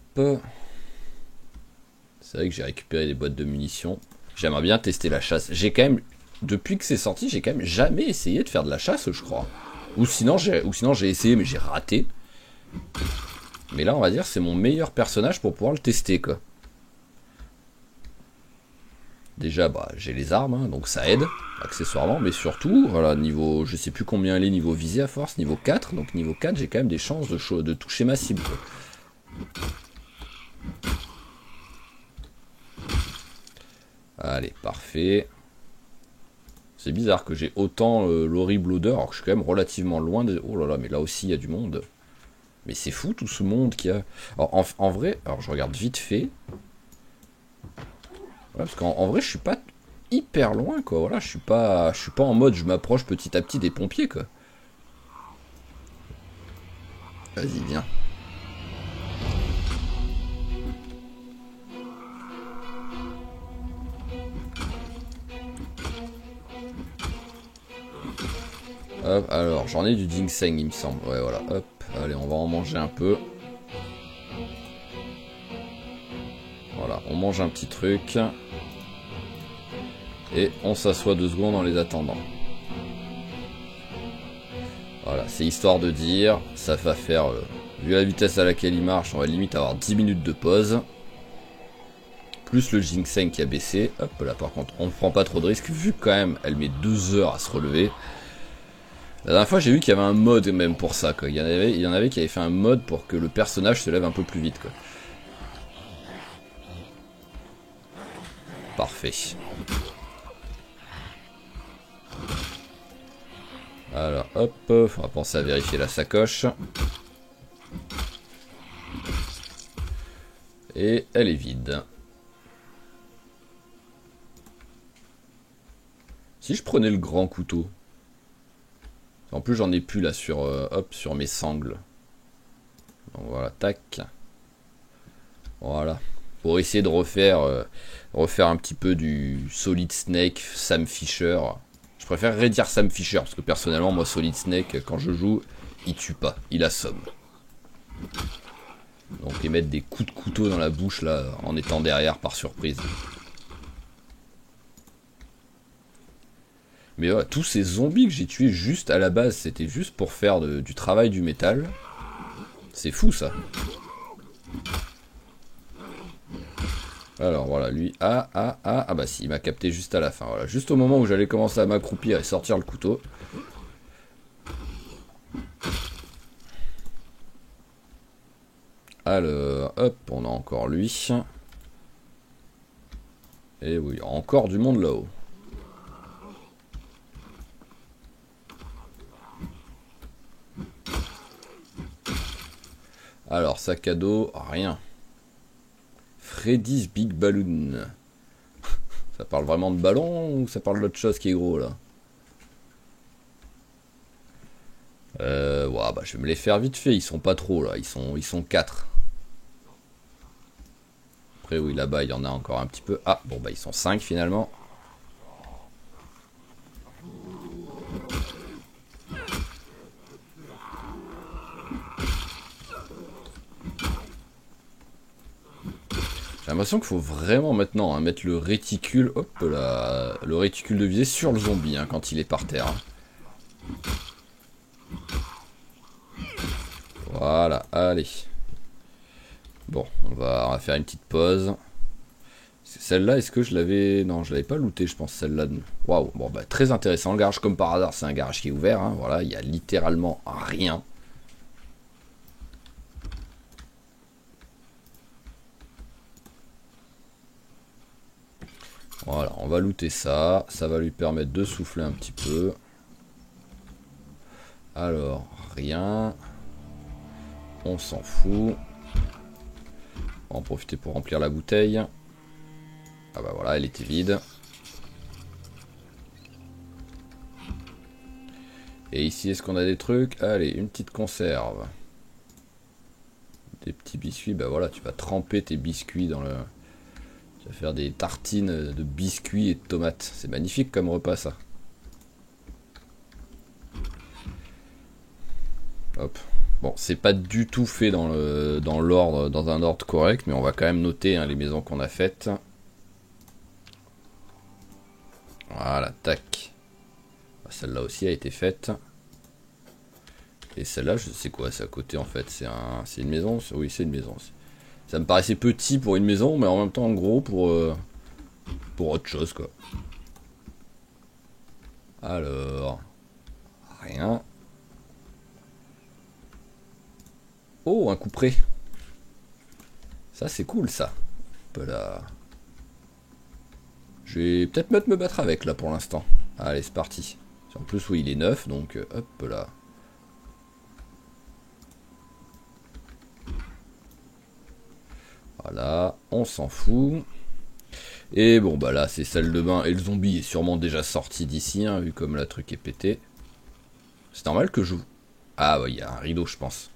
C'est vrai que j'ai récupéré des boîtes de munitions. J'aimerais bien tester la chasse. J'ai quand même, depuis que c'est sorti, j'ai quand même jamais essayé de faire de la chasse, je crois. Ou sinon j'ai essayé, mais j'ai raté. Mais là, on va dire, c'est mon meilleur personnage pour pouvoir le tester, quoi. Déjà, bah, j'ai les armes, hein, donc ça aide, accessoirement, mais surtout, voilà, niveau, je sais plus combien elle est, niveau visée à force, niveau 4, donc niveau 4, j'ai quand même des chances de toucher ma cible, quoi. Allez, parfait. C'est bizarre que j'ai autant l'horrible odeur, alors que je suis quand même relativement loin de... Oh là là, mais là aussi, il y a du monde. Mais c'est fou, tout ce monde qu'il y a. Alors, en vrai, alors je regarde vite fait. Ouais, parce qu'en vrai, je suis pas hyper loin, quoi. Voilà, je suis pas en mode je m'approche petit à petit des pompiers, quoi. Vas-y, viens. Hop, alors, j'en ai du ginseng, il me semble. Ouais, voilà, hop. Allez, on va en manger un peu. Voilà, on mange un petit truc. Et on s'assoit 2 secondes en les attendant. Voilà, c'est histoire de dire, ça va faire, vu la vitesse à laquelle il marche, on va limite avoir 10 minutes de pause. Plus le ginseng qui a baissé. Hop là, par contre, on ne prend pas trop de risques, vu que quand même, elle met 2 heures à se relever. La dernière fois, j'ai vu qu'il y avait un mode même pour ça, quoi. Il y en avait qui avaient fait un mode pour que le personnage se lève un peu plus vite, quoi. Parfait. Alors, hop, on va penser à vérifier la sacoche. Et elle est vide. Si je prenais le grand couteau. En plus, j'en ai plus là sur, hop, sur mes sangles. Donc voilà, tac. Voilà. Pour essayer de refaire un petit peu du Solid Snake, Sam Fisher. Je préférerais dire Sam Fisher, parce que personnellement, moi, Solid Snake, quand je joue, il tue pas, il assomme. Donc, et mettre des coups de couteau dans la bouche, là, en étant derrière par surprise. Mais ouais, tous ces zombies que j'ai tués juste à la base, c'était juste pour faire du travail du métal. C'est fou, ça. Alors voilà, lui, ah bah si, il m'a capté juste à la fin, voilà, juste au moment où j'allais commencer à m'accroupir et sortir le couteau. Alors, hop, on a encore lui. Et oui, encore du monde là-haut. Alors, sac à dos, rien. Freddy's Big Balloon. Ça parle vraiment de ballon ou ça parle d'autre chose qui est gros là? Ouais, bah, je vais me les faire vite fait, ils sont pas trop là, ils sont 4. Après oui, là-bas il y en a encore un petit peu. Ah, bon bah ils sont 5 finalement. J'ai l'impression qu'il faut vraiment maintenant hein, mettre le réticule, hop là, le réticule de visée sur le zombie hein, quand il est par terre. Voilà, allez. Bon, on va faire une petite pause. Celle-là, est-ce que je l'avais... Non, je l'avais pas looté, je pense, celle-là. Waouh, bon, bah, très intéressant. Le garage, comme par hasard, c'est un garage qui est ouvert. Hein. Voilà, il y a littéralement rien. Voilà, on va looter ça. Ça va lui permettre de souffler un petit peu. Alors, rien. On s'en fout. On va en profiter pour remplir la bouteille. Ah bah voilà, elle était vide. Et ici, est-ce qu'on a des trucs? Allez, une petite conserve. Des petits biscuits, bah voilà, tu vas tremper tes biscuits dans le... Tu vas faire des tartines de biscuits et de tomates. C'est magnifique comme repas ça. Hop. Bon, c'est pas du tout fait dans l'ordre, dans un ordre correct, mais on va quand même noter hein, les maisons qu'on a faites. Voilà, tac. Celle-là aussi a été faite. Et celle-là, je sais quoi, c'est à côté en fait. C'est une maison? Oui, c'est une maison. Ça me paraissait petit pour une maison, mais en même temps gros pour autre chose quoi. Alors, rien. Oh, un couperet. Ça c'est cool ça. Voilà. Je vais peut-être me battre avec là pour l'instant. Allez, c'est parti. En plus, oui, il est neuf, donc hop là. Voilà, on s'en fout. Et bon, bah là, c'est salle de bain. Et le zombie est sûrement déjà sorti d'ici, hein, vu comme la truc est pété. C'est normal que je... Ah ouais, il y a un rideau, je pense.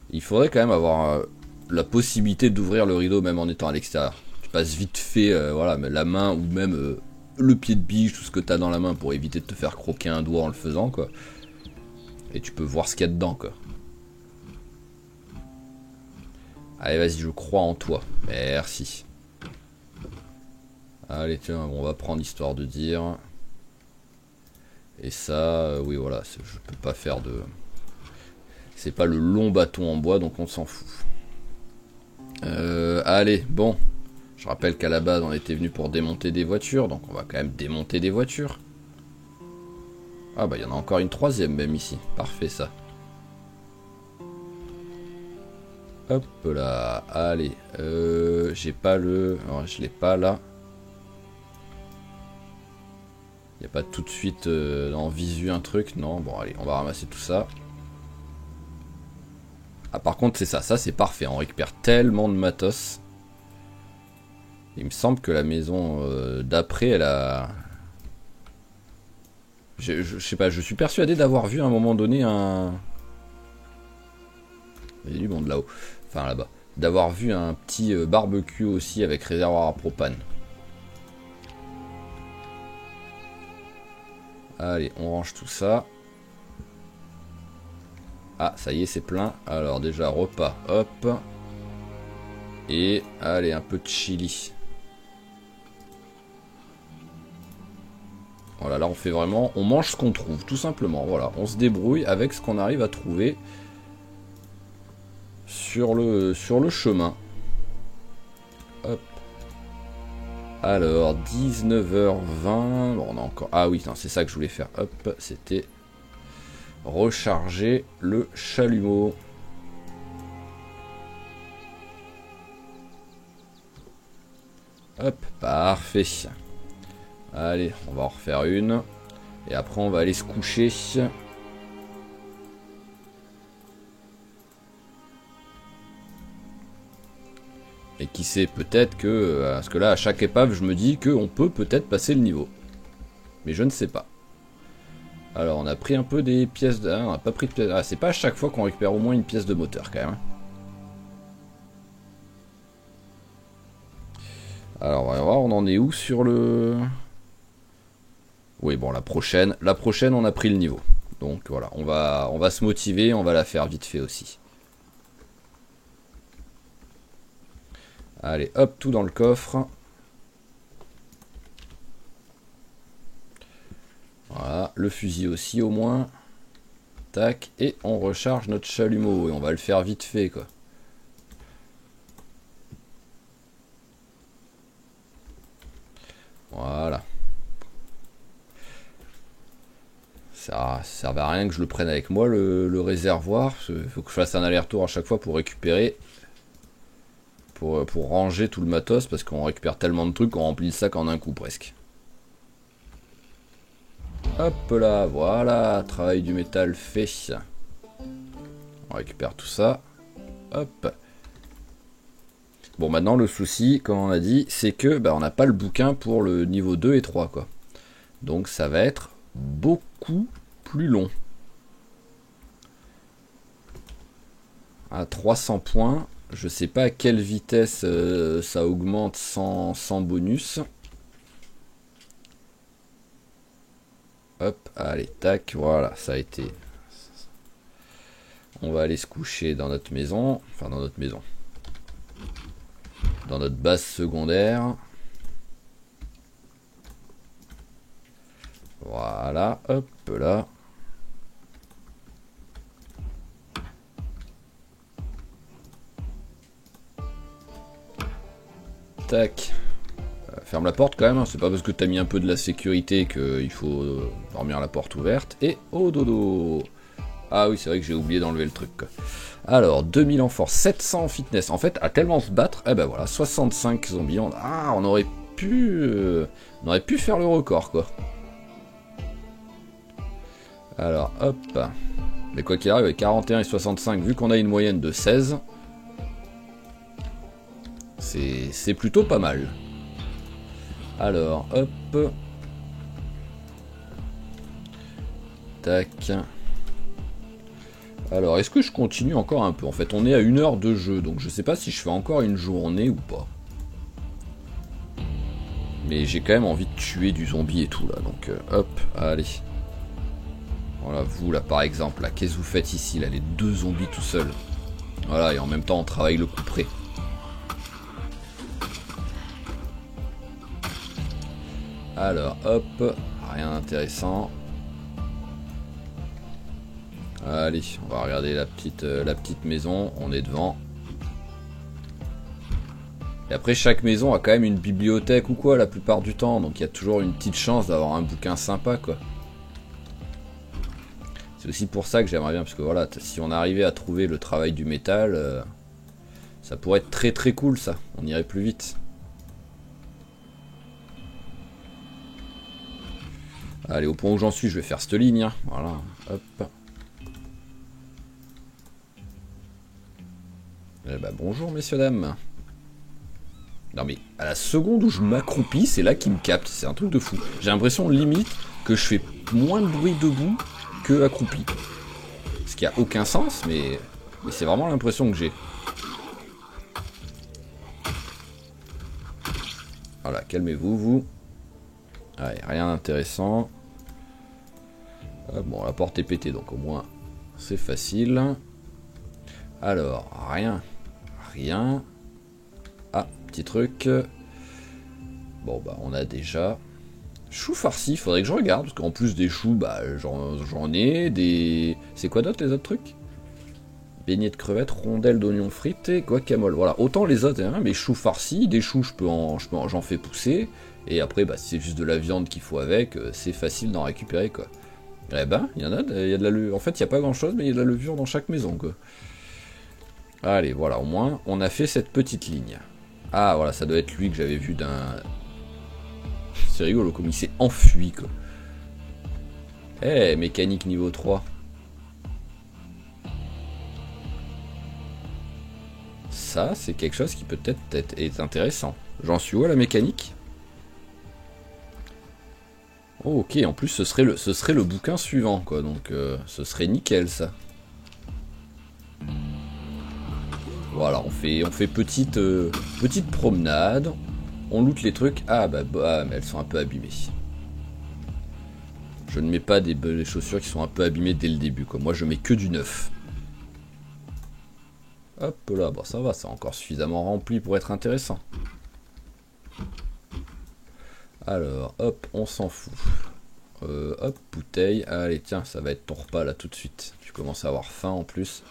Il faudrait quand même avoir la possibilité d'ouvrir le rideau même en étant à l'extérieur. Tu passes vite fait, voilà, la main ou même le pied de biche, tout ce que t'as dans la main pour éviter de te faire croquer un doigt en le faisant, quoi. Et tu peux voir ce qu'il y a dedans, quoi. Allez, vas-y, je crois en toi. Merci. Allez, tiens, on va prendre histoire de dire. Et ça, oui, voilà, je peux pas faire de... C'est pas le long bâton en bois, donc on s'en fout. Allez, bon. Je rappelle qu'à la base, on était venu pour démonter des voitures, donc on va quand même démonter des voitures. Ah bah, il y en a encore une troisième même ici. Parfait, ça. Hop là, allez. J'ai pas le... Non, je l'ai pas là. Il n'y a pas tout de suite en visu un truc, non. Bon, allez, on va ramasser tout ça. Ah, par contre, c'est ça c'est parfait. On récupère tellement de matos. Il me semble que la maison d'après, elle a... Je sais pas, je suis persuadé d'avoir vu à un moment donné un... Il y a du monde là-haut. Enfin, là-bas. D'avoir vu un petit barbecue aussi avec réservoir à propane. Allez, on range tout ça. Ah, ça y est, c'est plein. Alors déjà, repas, hop. Et allez, un peu de chili. Voilà, là on fait vraiment... On mange ce qu'on trouve, tout simplement. Voilà, on se débrouille avec ce qu'on arrive à trouver sur le chemin. Hop. Alors, 19h20. Bon, on a encore... Ah oui, c'est ça que je voulais faire. Hop, c'était... recharger le chalumeau. Hop, parfait. Allez, on va en refaire une. Et après, on va aller se coucher. Et qui sait, peut-être que... parce que là, à chaque épave, je me dis qu'on peut peut-être passer le niveau. Mais je ne sais pas. Alors, on a pris un peu des pièces... Ah, on n'a pas pris de pièces... Ah, c'est pas à chaque fois qu'on récupère au moins une pièce de moteur, quand même. Alors, on va voir, on en est où sur le... Oui, bon, la prochaine, on a pris le niveau. Donc, voilà, on va se motiver, on va la faire vite fait aussi. Allez, hop, tout dans le coffre. Voilà, le fusil aussi au moins. Tac, et on recharge notre chalumeau. Et on va le faire vite fait, quoi. Voilà. Ça servait à rien que je le prenne avec moi, le réservoir. Il faut que je fasse un aller-retour à chaque fois pour récupérer. Pour ranger tout le matos, parce qu'on récupère tellement de trucs qu'on remplit le sac en un coup presque. Hop là, voilà, travail du métal fait. On récupère tout ça. Hop. Bon, maintenant le souci, comme on a dit, c'est que on n'a pas le bouquin pour le niveau 2 et 3, quoi. Donc ça va être beaucoup plus long. À 300 points, je sais pas à quelle vitesse ça augmente sans bonus. Hop, allez, tac, voilà, ça a été. On va aller se coucher dans notre maison. Enfin, dans notre maison. Dans notre base secondaire. Voilà, hop là. Tac. Ferme la porte quand même, hein. C'est pas parce que t'as mis un peu de la sécurité qu'il faut dormir la porte ouverte. Et au dodo. Ah oui, c'est vrai que j'ai oublié d'enlever le truc, quoi. Alors, 2000 en force, 700 en fitness. En fait, à tellement se battre, eh ben voilà, 65 zombies. Ah, on aurait pu faire le record, quoi. Alors, hop. Mais quoi qu'il arrive, avec 41 et 65, vu qu'on a une moyenne de 16, c'est plutôt pas mal. Alors, hop. Tac. Alors, est-ce que je continue encore un peu? En fait, on est à 1 heure de jeu, donc je sais pas si je fais encore une journée ou pas. Mais j'ai quand même envie de tuer du zombie et tout, là. Donc, hop, allez. Voilà, vous, là, par exemple, là, qu'est-ce que vous faites ici, là, les 2 zombies tout seuls? Voilà, et en même temps, on travaille le coup près. Alors, hop, rien d'intéressant. Allez, on va regarder la petite maison, on est devant. Et après, chaque maison a quand même une bibliothèque ou quoi, la plupart du temps. Donc il y a toujours une petite chance d'avoir un bouquin sympa, quoi. C'est aussi pour ça que j'aimerais bien, parce que voilà, si on arrivait à trouver le travail du métal, ça pourrait être très très cool, ça. On irait plus vite. Allez, au point où j'en suis, je vais faire cette ligne, hein. Voilà, hop. Eh ben, bonjour, messieurs, dames. Non mais, à la seconde où je m'accroupis, c'est là qu'il me capte. C'est un truc de fou. J'ai l'impression, limite, que je fais moins de bruit debout que accroupi. Ce qui a aucun sens, mais c'est vraiment l'impression que j'ai. Voilà, calmez-vous, vous. Allez, rien d'intéressant. Bon, la porte est pétée, donc au moins, c'est facile. Alors, rien. Ah, petit truc. Bon, bah, on a déjà... Choux farcis, faudrait que je regarde, parce qu'en plus des choux, bah, j'en ai. Des... C'est quoi d'autre, les autres trucs? Beignets de crevettes, rondelles d'oignons frites et guacamole. Voilà, autant les autres, hein, mais choux farcis, des choux, j'en fais pousser. Et après, bah, si c'est juste de la viande qu'il faut avec, c'est facile d'en récupérer, quoi. Eh ben, il y a de la levure. En fait, il n'y a pas grand chose, mais il y a de la levure dans chaque maison, quoi. Allez, voilà, au moins, on a fait cette petite ligne. Ah, voilà, ça doit être lui que j'avais vu d'un... C'est rigolo, comme il s'est enfui, quoi. Eh, mécanique niveau 3. ça, c'est quelque chose qui peut-être est intéressant. J'en suis où à la mécanique? Oh, ok, en plus ce serait le bouquin suivant, quoi, donc ce serait nickel, ça. Voilà, on fait petite promenade, on loot les trucs. Ah bah, mais elles sont un peu abîmées. Je ne mets pas des chaussures qui sont un peu abîmées dès le début, quoi. Moi je mets que du neuf. Hop là, bon ça va, c'est encore suffisamment rempli pour être intéressant. Alors, hop, on s'en fout. Hop, bouteille. Allez, tiens, ça va être ton repas là tout de suite. Tu commences à avoir faim en plus.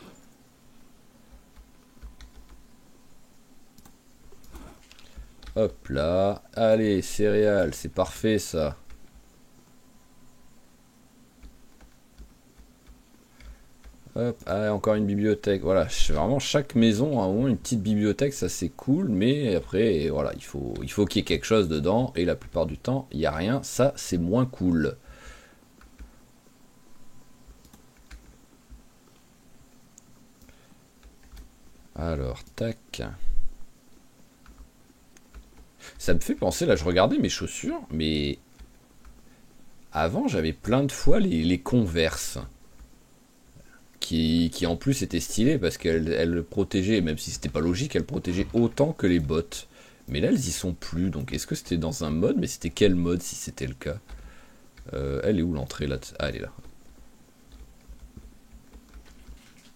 Hop là. Allez, céréales, c'est parfait ça. Hop, ah, encore une bibliothèque. Voilà, vraiment chaque maison a au moins une petite bibliothèque, ça c'est cool, mais après, voilà, il faut qu'il y ait quelque chose dedans, et la plupart du temps, il n'y a rien, ça c'est moins cool. Alors, tac. Ça me fait penser, là je regardais mes chaussures, mais avant j'avais plein de fois les Converse. Qui en plus était stylée parce qu'elle protégeait, même si c'était pas logique, elle protégeait autant que les bottes. Mais là, elles y sont plus. Donc, est-ce que c'était dans un mode? Mais c'était quel mode si c'était le cas? Elle est où l'entrée là? Ah, elle est là.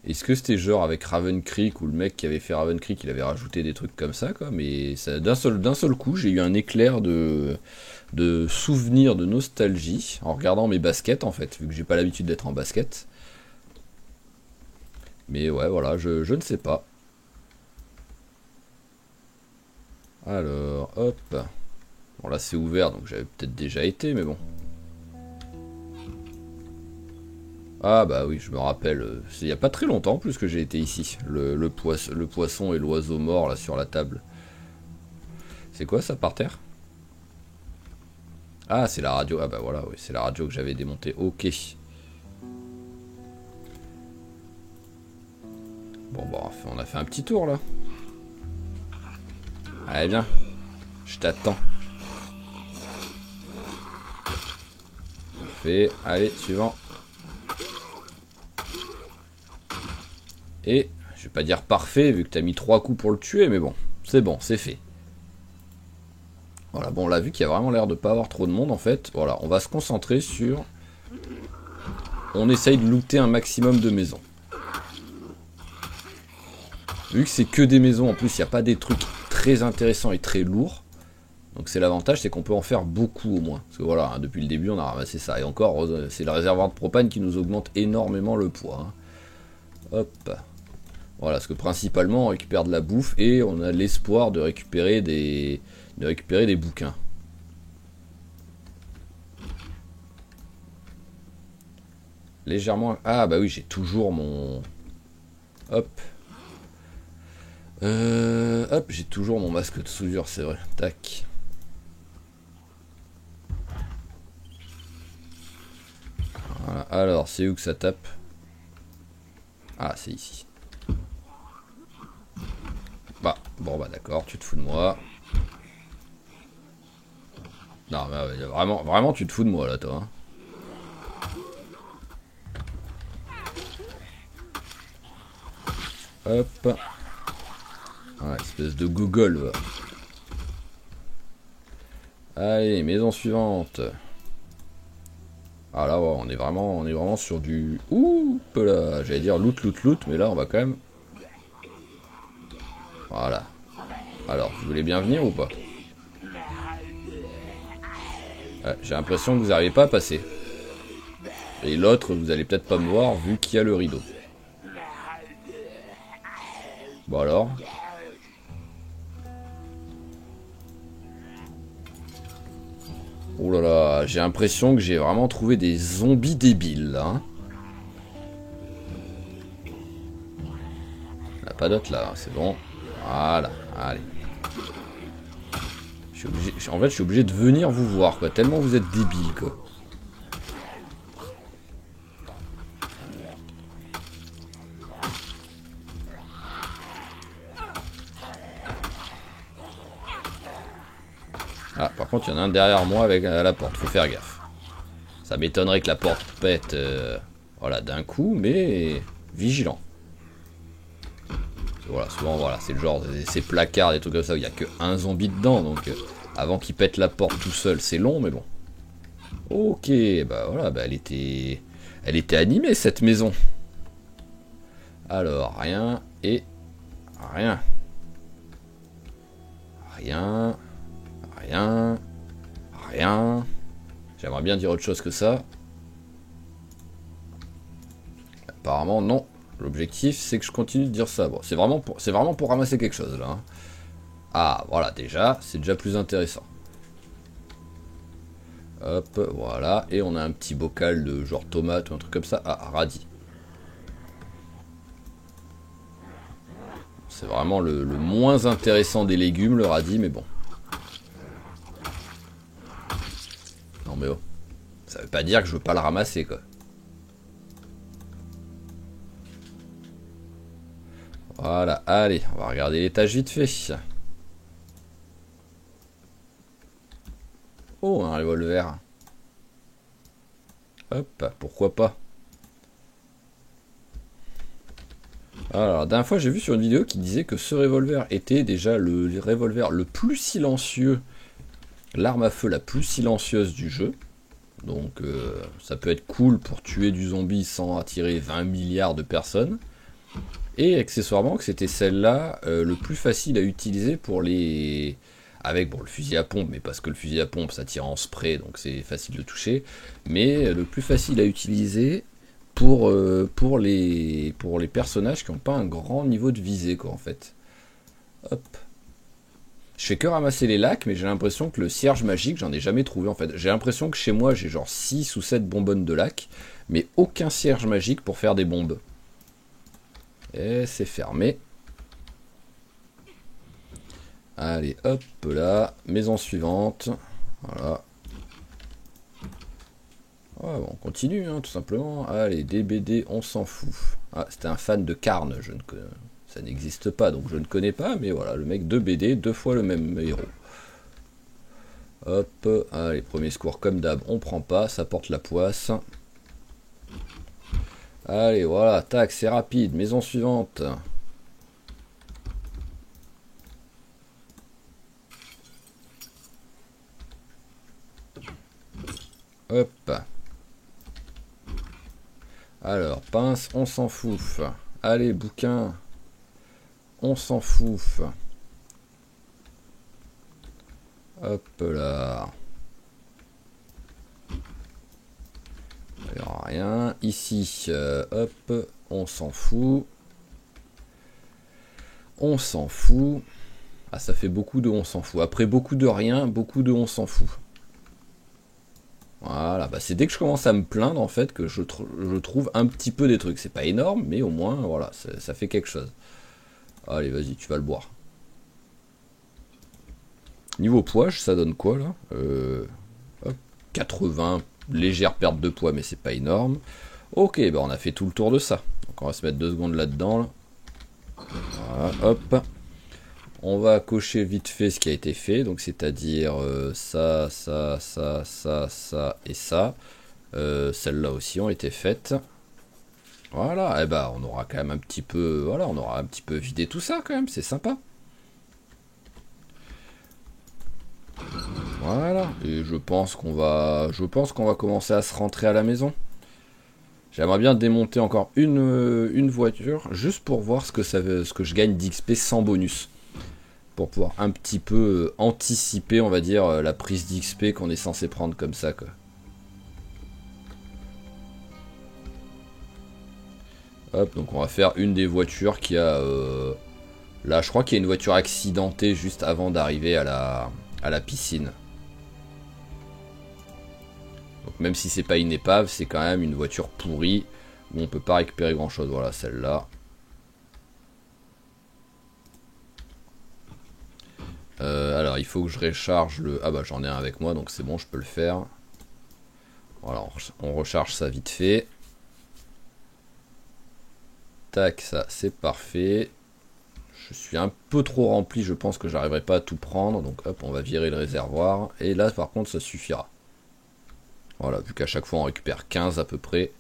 Est-ce que c'était genre avec Raven Creek, ou le mec qui avait fait Raven Creek, il avait rajouté des trucs comme ça, quoi? Mais d'un seul coup, j'ai eu un éclair de souvenir, de nostalgie en regardant mes baskets en fait, vu que j'ai pas l'habitude d'être en basket. Mais ouais, voilà, je ne sais pas. Alors, hop. Bon, là, c'est ouvert, donc j'avais peut-être déjà été, mais bon. Ah, bah oui, je me rappelle. C'est il n'y a pas très longtemps, en plus, que j'ai été ici. Le poisson et l'oiseau mort, là, sur la table. C'est quoi, ça, par terre? Ah, c'est la radio. Ah, bah voilà, oui, c'est la radio que j'avais démontée. Ok. Bon, bah, on a fait un petit tour, là. Allez, viens. Je t'attends. Fait. Allez, suivant. Et, je vais pas dire parfait, vu que t'as mis 3 coups pour le tuer, mais bon, c'est fait. Voilà, bon, là, vu qu'il y a vraiment l'air de pas avoir trop de monde, en fait, voilà, on va se concentrer sur... On essaye de looter un maximum de maisons. Vu que c'est que des maisons, en plus, il n'y a pas des trucs très intéressants et très lourds. Donc c'est l'avantage, c'est qu'on peut en faire beaucoup au moins. Parce que voilà, hein, depuis le début, on a ramassé ça. Et encore, c'est le réservoir de propane qui nous augmente énormément le poids. Hein. Hop. Voilà, parce que principalement, on récupère de la bouffe et on a l'espoir de récupérer des bouquins. Légèrement... Ah bah oui, j'ai toujours mon... Hop. Hop, j'ai toujours mon masque de soudure, c'est vrai. Tac. Voilà. Alors, c'est où que ça tape? Ah, c'est ici. Bah, bon bah d'accord, tu te fous de moi. Non, mais vraiment, tu te fous de moi là, toi. Hein. Hop. Ah, espèce de Google. Allez, maison suivante. Ah là, ouais, on est vraiment sur du... Ouh, là, j'allais dire loot, mais là, on va quand même... Voilà. Alors, vous voulez bien venir ou pas? J'ai l'impression que vous n'arrivez pas à passer. Et l'autre, vous allez peut-être pas me voir vu qu'il y a le rideau. Bon alors. Oh là là, j'ai l'impression que j'ai vraiment trouvé des zombies débiles là. Hein. On n'a pas d'autre là, c'est bon. Voilà, allez. En fait, je suis obligé de venir vous voir, quoi. Tellement vous êtes débiles, quoi. Ah, par contre, il y en a un derrière moi avec à la porte. Faut faire gaffe. Ça m'étonnerait que la porte pète voilà, d'un coup, mais vigilant. Voilà, souvent, voilà, c'est le genre, ces placards, des trucs comme ça, où il n'y a qu'un zombie dedans, donc avant qu'il pète la porte tout seul, c'est long, mais bon. Ok, bah voilà, bah elle était animée, cette maison. Alors, rien et rien. Rien, rien, rien. J'aimerais bien dire autre chose que ça. Apparemment, non. L'objectif, c'est que je continue de dire ça. Bon, c'est vraiment pour ramasser quelque chose, là. Hein. Ah, voilà, déjà, c'est déjà plus intéressant. Hop, voilà. Et on a un petit bocal de genre tomate ou un truc comme ça. Ah, radis. C'est vraiment le moins intéressant des légumes, le radis, mais bon. Non, mais oh. Ça veut pas dire que je veux pas le ramasser, quoi. Voilà, allez, on va regarder l'étage vite fait. Oh, un revolver. Hop, pourquoi pas. Alors, la dernière fois, j'ai vu sur une vidéo qui disait que ce revolver était déjà le revolver le plus silencieux, l'arme à feu la plus silencieuse du jeu. Donc, ça peut être cool pour tuer du zombie sans attirer 20 milliards de personnes. Et accessoirement, que c'était celle-là le plus facile à utiliser pour les. Avec bon, le fusil à pompe, mais parce que le fusil à pompe ça tire en spray, donc c'est facile de toucher. Mais le plus facile à utiliser pour les personnages qui n'ont pas un grand niveau de visée, quoi, en fait. Hop. Je fais que ramasser les lacs, mais j'ai l'impression que le cierge magique, j'en ai jamais trouvé, en fait. J'ai l'impression que chez moi, j'ai genre 6 ou 7 bonbonnes de lac, mais aucun cierge magique pour faire des bombes. Et c'est fermé. Allez, hop là. Maison suivante. Voilà. Ouais, bon, on continue, hein, tout simplement. Allez, DBD, on s'en fout. Ah, c'était un fan de Karn, ça n'existe pas, donc je ne connais pas, mais voilà, le mec 2 BD, 2 fois le même héros. Hop, allez, premier secours comme d'hab, on prend pas, ça porte la poisse. Allez, voilà, tac, c'est rapide, maison suivante. Hop. Alors, pince, on s'en fout. Allez, bouquin, on s'en fout. Hop là. Alors, rien. Ici, hop, on s'en fout. On s'en fout. Ah, ça fait beaucoup de on s'en fout. Après beaucoup de rien, beaucoup de on s'en fout. Voilà, bah c'est dès que je commence à me plaindre en fait que je trouve un petit peu des trucs. C'est pas énorme, mais au moins, voilà, ça fait quelque chose. Allez, vas-y, tu vas le boire. Niveau poids, ça donne quoi là hop, 80, légère perte de poids, mais c'est pas énorme. Ok, bah on a fait tout le tour de ça. Donc on va se mettre 2 secondes là-dedans. Là. Voilà, hop. On va cocher vite fait ce qui a été fait, donc c'est-à-dire ça, ça, ça, ça, ça et ça. Celles-là aussi ont été faites. Voilà, et bah on aura quand même un petit peu, voilà, on aura un petit peu vidé tout ça quand même, c'est sympa. Voilà, et je pense qu'on va commencer à se rentrer à la maison. J'aimerais bien démonter encore une voiture, juste pour voir ce que je gagne d'XP sans bonus. Pour pouvoir un petit peu anticiper, on va dire, la prise d'XP qu'on est censé prendre comme ça, quoi. Hop, donc on va faire une des voitures qui a... là, je crois qu'il y a une voiture accidentée juste avant d'arriver à la piscine. Donc même si c'est pas une épave, c'est quand même une voiture pourrie où on peut pas récupérer grand chose. Voilà, celle-là. Alors il faut que je recharge le... Ah bah j'en ai un avec moi, donc c'est bon, je peux le faire. Voilà, on recharge ça vite fait. Tac, ça c'est parfait. je suis un peu trop rempli, je pense que j'arriverai pas à tout prendre. Donc hop, on va virer le réservoir. Et là, par contre, ça suffira. Voilà, vu qu'à chaque fois, on récupère 15 à peu près.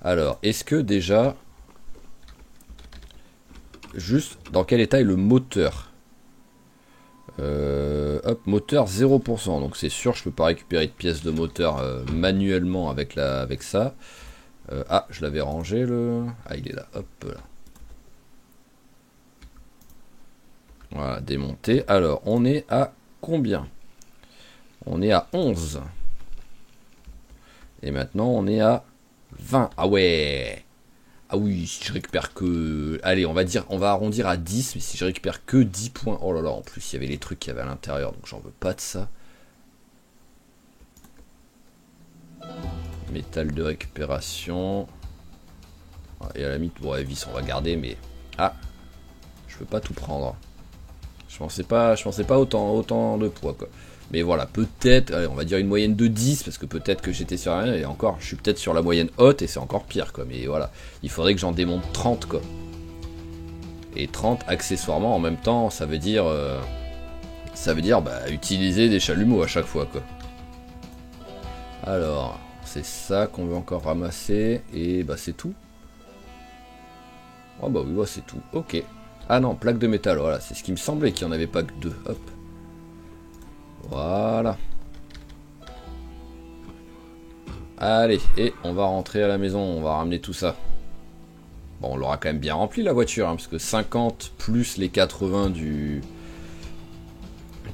Alors, est-ce que déjà... Juste, dans quel état est le moteur? Hop, moteur 0%. Donc c'est sûr, je peux pas récupérer de pièces de moteur manuellement avec ça. Ah, je l'avais rangé le... Ah, il est là, hop là. Voilà, démonté. Alors, on est à combien? On est à 11. Et maintenant, on est à 20. Ah ouais! Ah oui, si je récupère que... Allez, on va arrondir à 10, mais si je récupère que 10 points... Oh là là, en plus, il y avait les trucs qu'il y avait à l'intérieur, donc j'en veux pas de ça. Métal de récupération. Et à la limite, bon, vis, on va garder, mais... Ah! Je peux pas tout prendre. Je pensais pas autant de poids, quoi. Mais voilà, peut-être, on va dire une moyenne de 10, parce que peut-être que j'étais sur rien, et encore, je suis peut-être sur la moyenne haute, et c'est encore pire, quoi. Mais voilà, il faudrait que j'en démonte 30, quoi. Et 30, accessoirement, en même temps, ça veut dire bah, utiliser des chalumeaux à chaque fois, quoi. Alors, c'est ça qu'on veut encore ramasser, et bah c'est tout. Oh bah oui, bah, c'est tout, ok. Ah non, plaque de métal, voilà, c'est ce qui me semblait qu'il n'y en avait pas que deux, hop. Voilà. Allez, et on va rentrer à la maison, on va ramener tout ça. Bon, on l'aura quand même bien rempli la voiture, hein, parce que 50 plus les 80 du...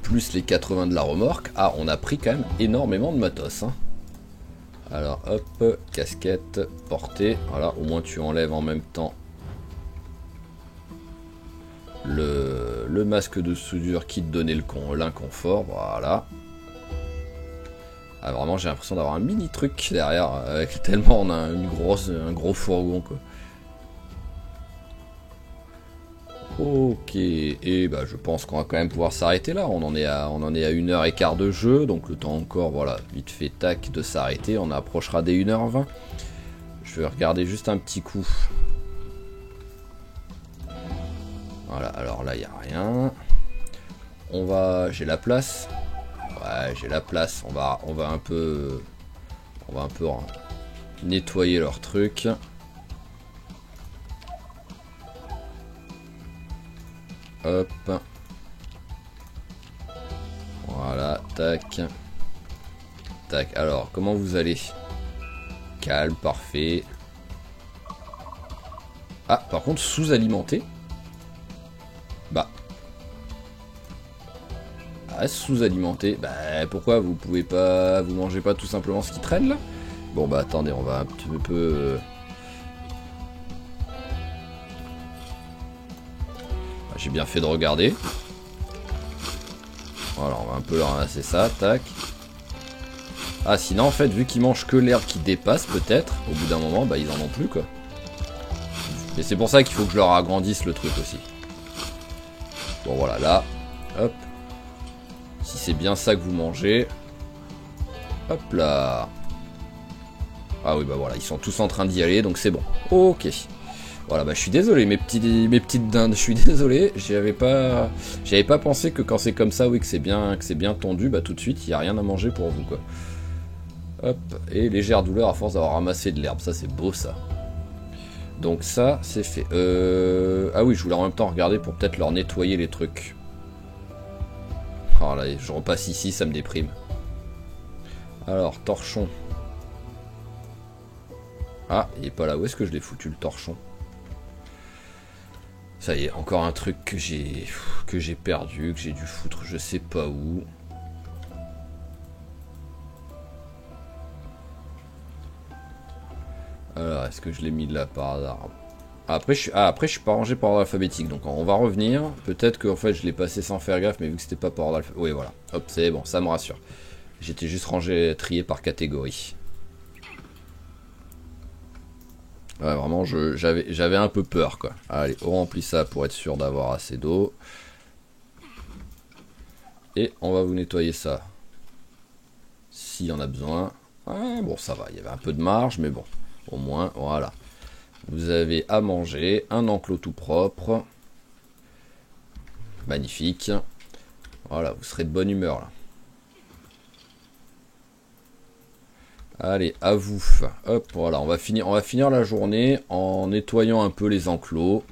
Plus les 80 de la remorque. Ah, on a pris quand même énormément de matos. Hein. Alors, hop, casquette, portée. Voilà, au moins tu enlèves en même temps le masque de soudure qui te donnait l'inconfort. Voilà. Ah, vraiment, j'ai l'impression d'avoir un mini truc derrière, tellement on a un gros fourgon, quoi. Ok, et bah je pense qu'on va quand même pouvoir s'arrêter là. On en est à 1h15 de jeu, donc le temps encore, voilà, vite fait tac de s'arrêter. On approchera des 1h20. Je vais regarder juste un petit coup. Voilà, alors là il n'y a rien. J'ai la place. Ouais, j'ai la place. On va un peu nettoyer leur truc. Hop. Voilà, tac. Tac, alors, comment vous allez? Calme, parfait. Ah, par contre, sous-alimenté. Bah. Ah, sous-alimenté. Bah, pourquoi vous pouvez pas... Vous mangez pas tout simplement ce qui traîne, là? Bon, bah, attendez, on va un petit peu... J'ai bien fait de regarder. Voilà, on va un peu leur ramasser ça, tac. Ah, sinon, en fait, vu qu'ils mangent que l'herbe qui dépasse, peut-être, au bout d'un moment, bah, ils en ont plus, quoi. Et c'est pour ça qu'il faut que je leur agrandisse le truc aussi. Bon, voilà, là, hop. Si c'est bien ça que vous mangez. Hop là. Ah oui, bah voilà, ils sont tous en train d'y aller, donc c'est bon. Ok. Voilà, bah je suis désolé, mes petites dindes, je suis désolé, j'avais pas pensé que quand c'est comme ça, oui, que c'est bien tondu, bah tout de suite, il n'y a rien à manger pour vous, quoi. Hop, et légère douleur à force d'avoir ramassé de l'herbe, ça c'est beau, ça. Donc ça, c'est fait. Ah oui, je voulais en même temps regarder pour peut-être leur nettoyer les trucs. Oh là, je repasse ici, ça me déprime. Alors, torchon. Ah, il est pas là, où est-ce que je l'ai foutu, le torchon? Ça y est, encore un truc que j'ai perdu, que j'ai dû foutre je sais pas où. Alors, est-ce que je l'ai mis là par hasard? Après, je suis pas rangé par ordre alphabétique, donc on va revenir. Peut-être que en fait, je l'ai passé sans faire gaffe, mais vu que c'était pas par ordre alphabétique... Oui, voilà. Hop, c'est bon, ça me rassure. J'étais juste rangé, trié par catégorie. Ouais, vraiment, j'avais un peu peur, quoi. Allez, on remplit ça pour être sûr d'avoir assez d'eau. Et on va vous nettoyer ça. S'il y en a besoin. Ouais, bon, ça va, il y avait un peu de marge, mais bon. Au moins, voilà. Vous avez à manger, un enclos tout propre. Magnifique. Voilà, vous serez de bonne humeur là. Allez, à vous. Hop, voilà, on va finir la journée en nettoyant un peu les enclos.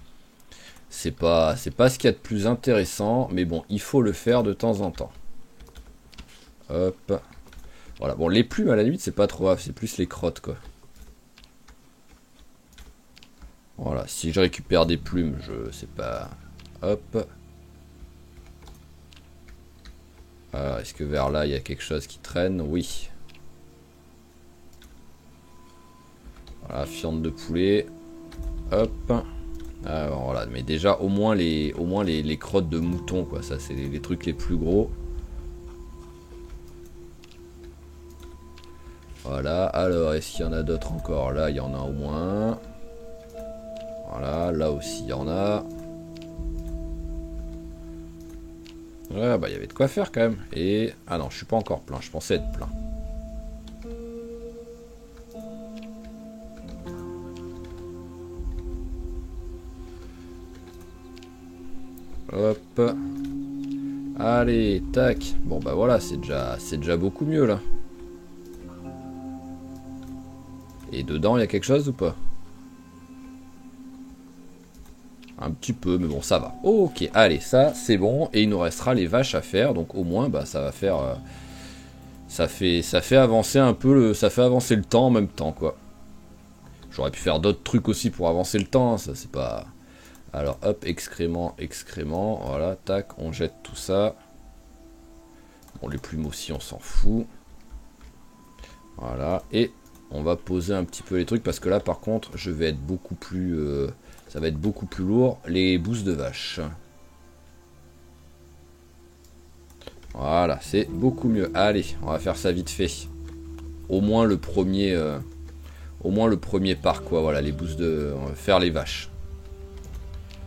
C'est pas ce qu'il y a de plus intéressant, mais bon, il faut le faire de temps en temps. Hop. Voilà, bon, les plumes à la limite, c'est pas trop grave, c'est plus les crottes quoi. Voilà, si je récupère des plumes, je sais pas. Hop. Alors, est-ce que vers là, il y a quelque chose qui traîne? Oui. Voilà, viande de poulet. Hop. Alors voilà, mais déjà au moins les crottes de mouton quoi, ça c'est les trucs les plus gros. Voilà, alors est-ce qu'il y en a d'autres encore? Là il y en a au moins. Voilà, là aussi il y en a. Ouais bah il y avait de quoi faire quand même. Et ah non, je suis pas encore plein, je pensais être plein. Hop. Allez, tac. Bon bah voilà, c'est déjà beaucoup mieux là. Et dedans, il y a quelque chose ou pas? Un petit peu, mais bon, ça va. Ok, allez, ça c'est bon. Et il nous restera les vaches à faire. Donc au moins, bah ça va faire, ça fait avancer un peu ça fait avancer le temps en même temps quoi. J'aurais pu faire d'autres trucs aussi pour avancer le temps. Hein, ça c'est pas. Alors hop, excréments, excréments, voilà, tac, on jette tout ça. Bon, les plumes aussi, on s'en fout. Voilà, et on va poser un petit peu les trucs, parce que là, par contre, je vais être beaucoup plus... ça va être beaucoup plus lourd, les bousses de vache. Voilà, c'est beaucoup mieux. Allez, on va faire ça vite fait. Au moins le premier part, quoi, voilà, les bousses de... On va faire les vaches.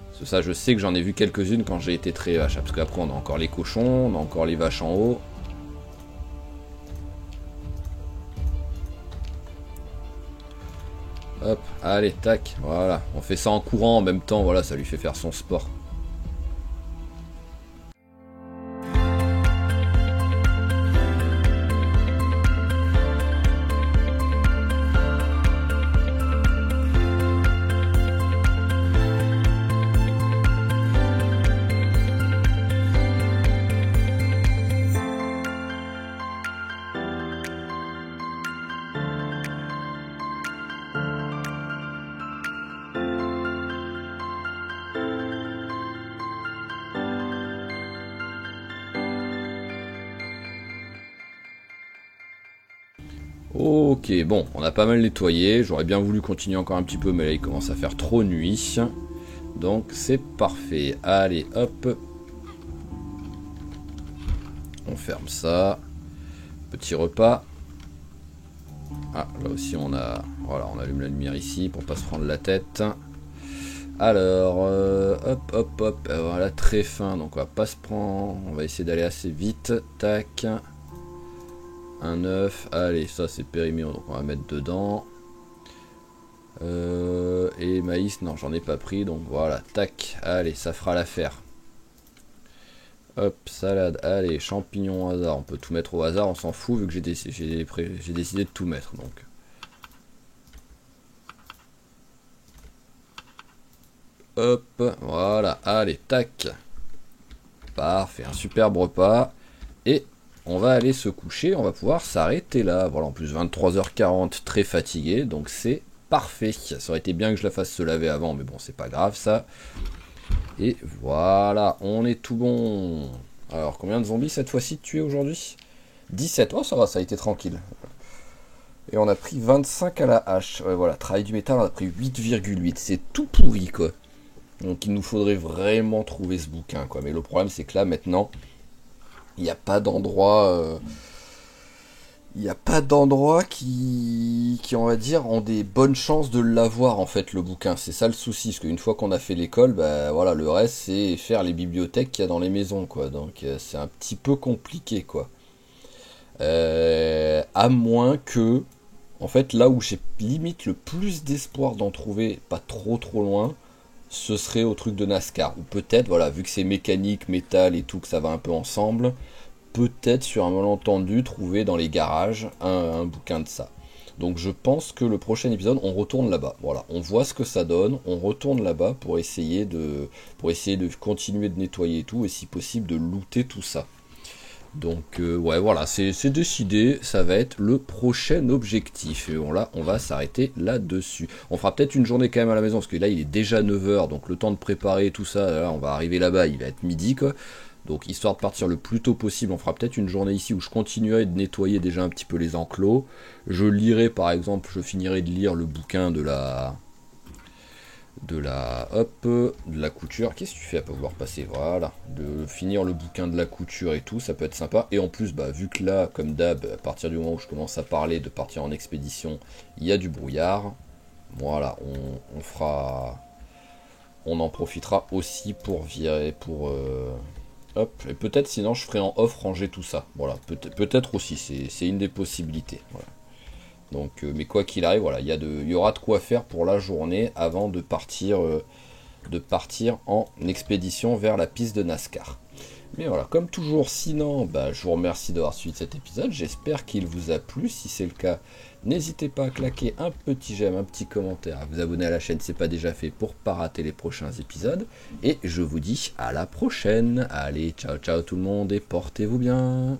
Parce que ça, je sais que j'en ai vu quelques-unes quand j'ai été très vache. Parce qu'après, on a encore les cochons, on a encore les vaches en haut. Hop, allez, tac, voilà. On fait ça en courant en même temps, voilà, ça lui fait faire son sport. Ok, bon, on a pas mal nettoyé. J'aurais bien voulu continuer encore un petit peu, mais là il commence à faire trop nuit. Donc c'est parfait. Allez, hop. On ferme ça. Petit repas. Ah, là aussi on a... Voilà, on allume la lumière ici pour pas se prendre la tête. Alors, hop, hop, hop. Voilà, très fin. Donc on va pas se prendre... On va essayer d'aller assez vite. Tac. Un œuf, allez, ça c'est périmé, donc on va mettre dedans. Et maïs, non, j'en ai pas pris, donc voilà, tac, allez, ça fera l'affaire. Hop, salade, allez, champignons au hasard, on peut tout mettre au hasard, on s'en fout vu que j'ai décidé de tout mettre, donc. Hop, voilà, allez, tac. Parfait, un superbe repas. Et on va aller se coucher, on va pouvoir s'arrêter là. Voilà, en plus 23h40, très fatigué, donc c'est parfait. Ça aurait été bien que je la fasse se laver avant, mais bon, c'est pas grave ça. Et voilà, on est tout bon. Alors, combien de zombies cette fois-ci tués aujourd'hui? 17, oh ça va, ça a été tranquille. Et on a pris 25 à la hache. Ouais, voilà, travail du métal, on a pris 8,8. C'est tout pourri, quoi. Donc il nous faudrait vraiment trouver ce bouquin, quoi. Mais le problème, c'est que là, maintenant... Il n'y a pas d'endroit, qui, on va dire, ont des bonnes chances de l'avoir en fait le bouquin. C'est ça le souci, parce qu'une fois qu'on a fait l'école, bah voilà, le reste c'est faire les bibliothèques qu'il y a dans les maisons, quoi. Donc c'est un petit peu compliqué, quoi. À moins que, en fait, là où j'ai limite le plus d'espoir d'en trouver, pas trop loin, ce serait au truc de NASCAR. Ou peut-être, voilà, vu que c'est mécanique, métal et tout, que ça va un peu ensemble, peut-être sur un malentendu trouver dans les garages un bouquin de ça. Donc je pense que le prochain épisode, on retourne là-bas. Voilà, on voit ce que ça donne, on retourne là-bas pour essayer de continuer de nettoyer et tout, et si possible de looter tout ça. Donc ouais, voilà, c'est décidé, ça va être le prochain objectif. Et bon, là, on va s'arrêter là-dessus. On fera peut-être une journée quand même à la maison, parce que là, il est déjà 9 h, donc le temps de préparer tout ça, là, on va arriver là-bas, il va être midi, quoi. Donc histoire de partir le plus tôt possible, on fera peut-être une journée ici où je continuerai de nettoyer déjà un petit peu les enclos. Je lirai par exemple, je finirai de lire le bouquin de la couture. Qu'est-ce que tu fais à pas vouloir passer? Voilà, de finir le bouquin de la couture et tout, ça peut être sympa. Et en plus, bah, vu que là, comme d'hab, à partir du moment où je commence à parler de partir en expédition, il y a du brouillard. Voilà, on en profitera aussi pour virer, hop, et peut-être sinon je ferai en off ranger tout ça. Voilà, peut-être aussi, c'est une des possibilités. Voilà. Donc, mais quoi qu'il arrive, voilà, il y aura de quoi faire pour la journée avant de partir en expédition vers la piste de NASCAR. Mais voilà, comme toujours, sinon, bah, je vous remercie d'avoir suivi cet épisode. J'espère qu'il vous a plu. Si c'est le cas, n'hésitez pas à claquer un petit j'aime, un petit commentaire, à vous abonner à la chaîne si ce n'est pas déjà fait pour ne pas rater les prochains épisodes. Et je vous dis à la prochaine. Allez, ciao ciao tout le monde et portez-vous bien.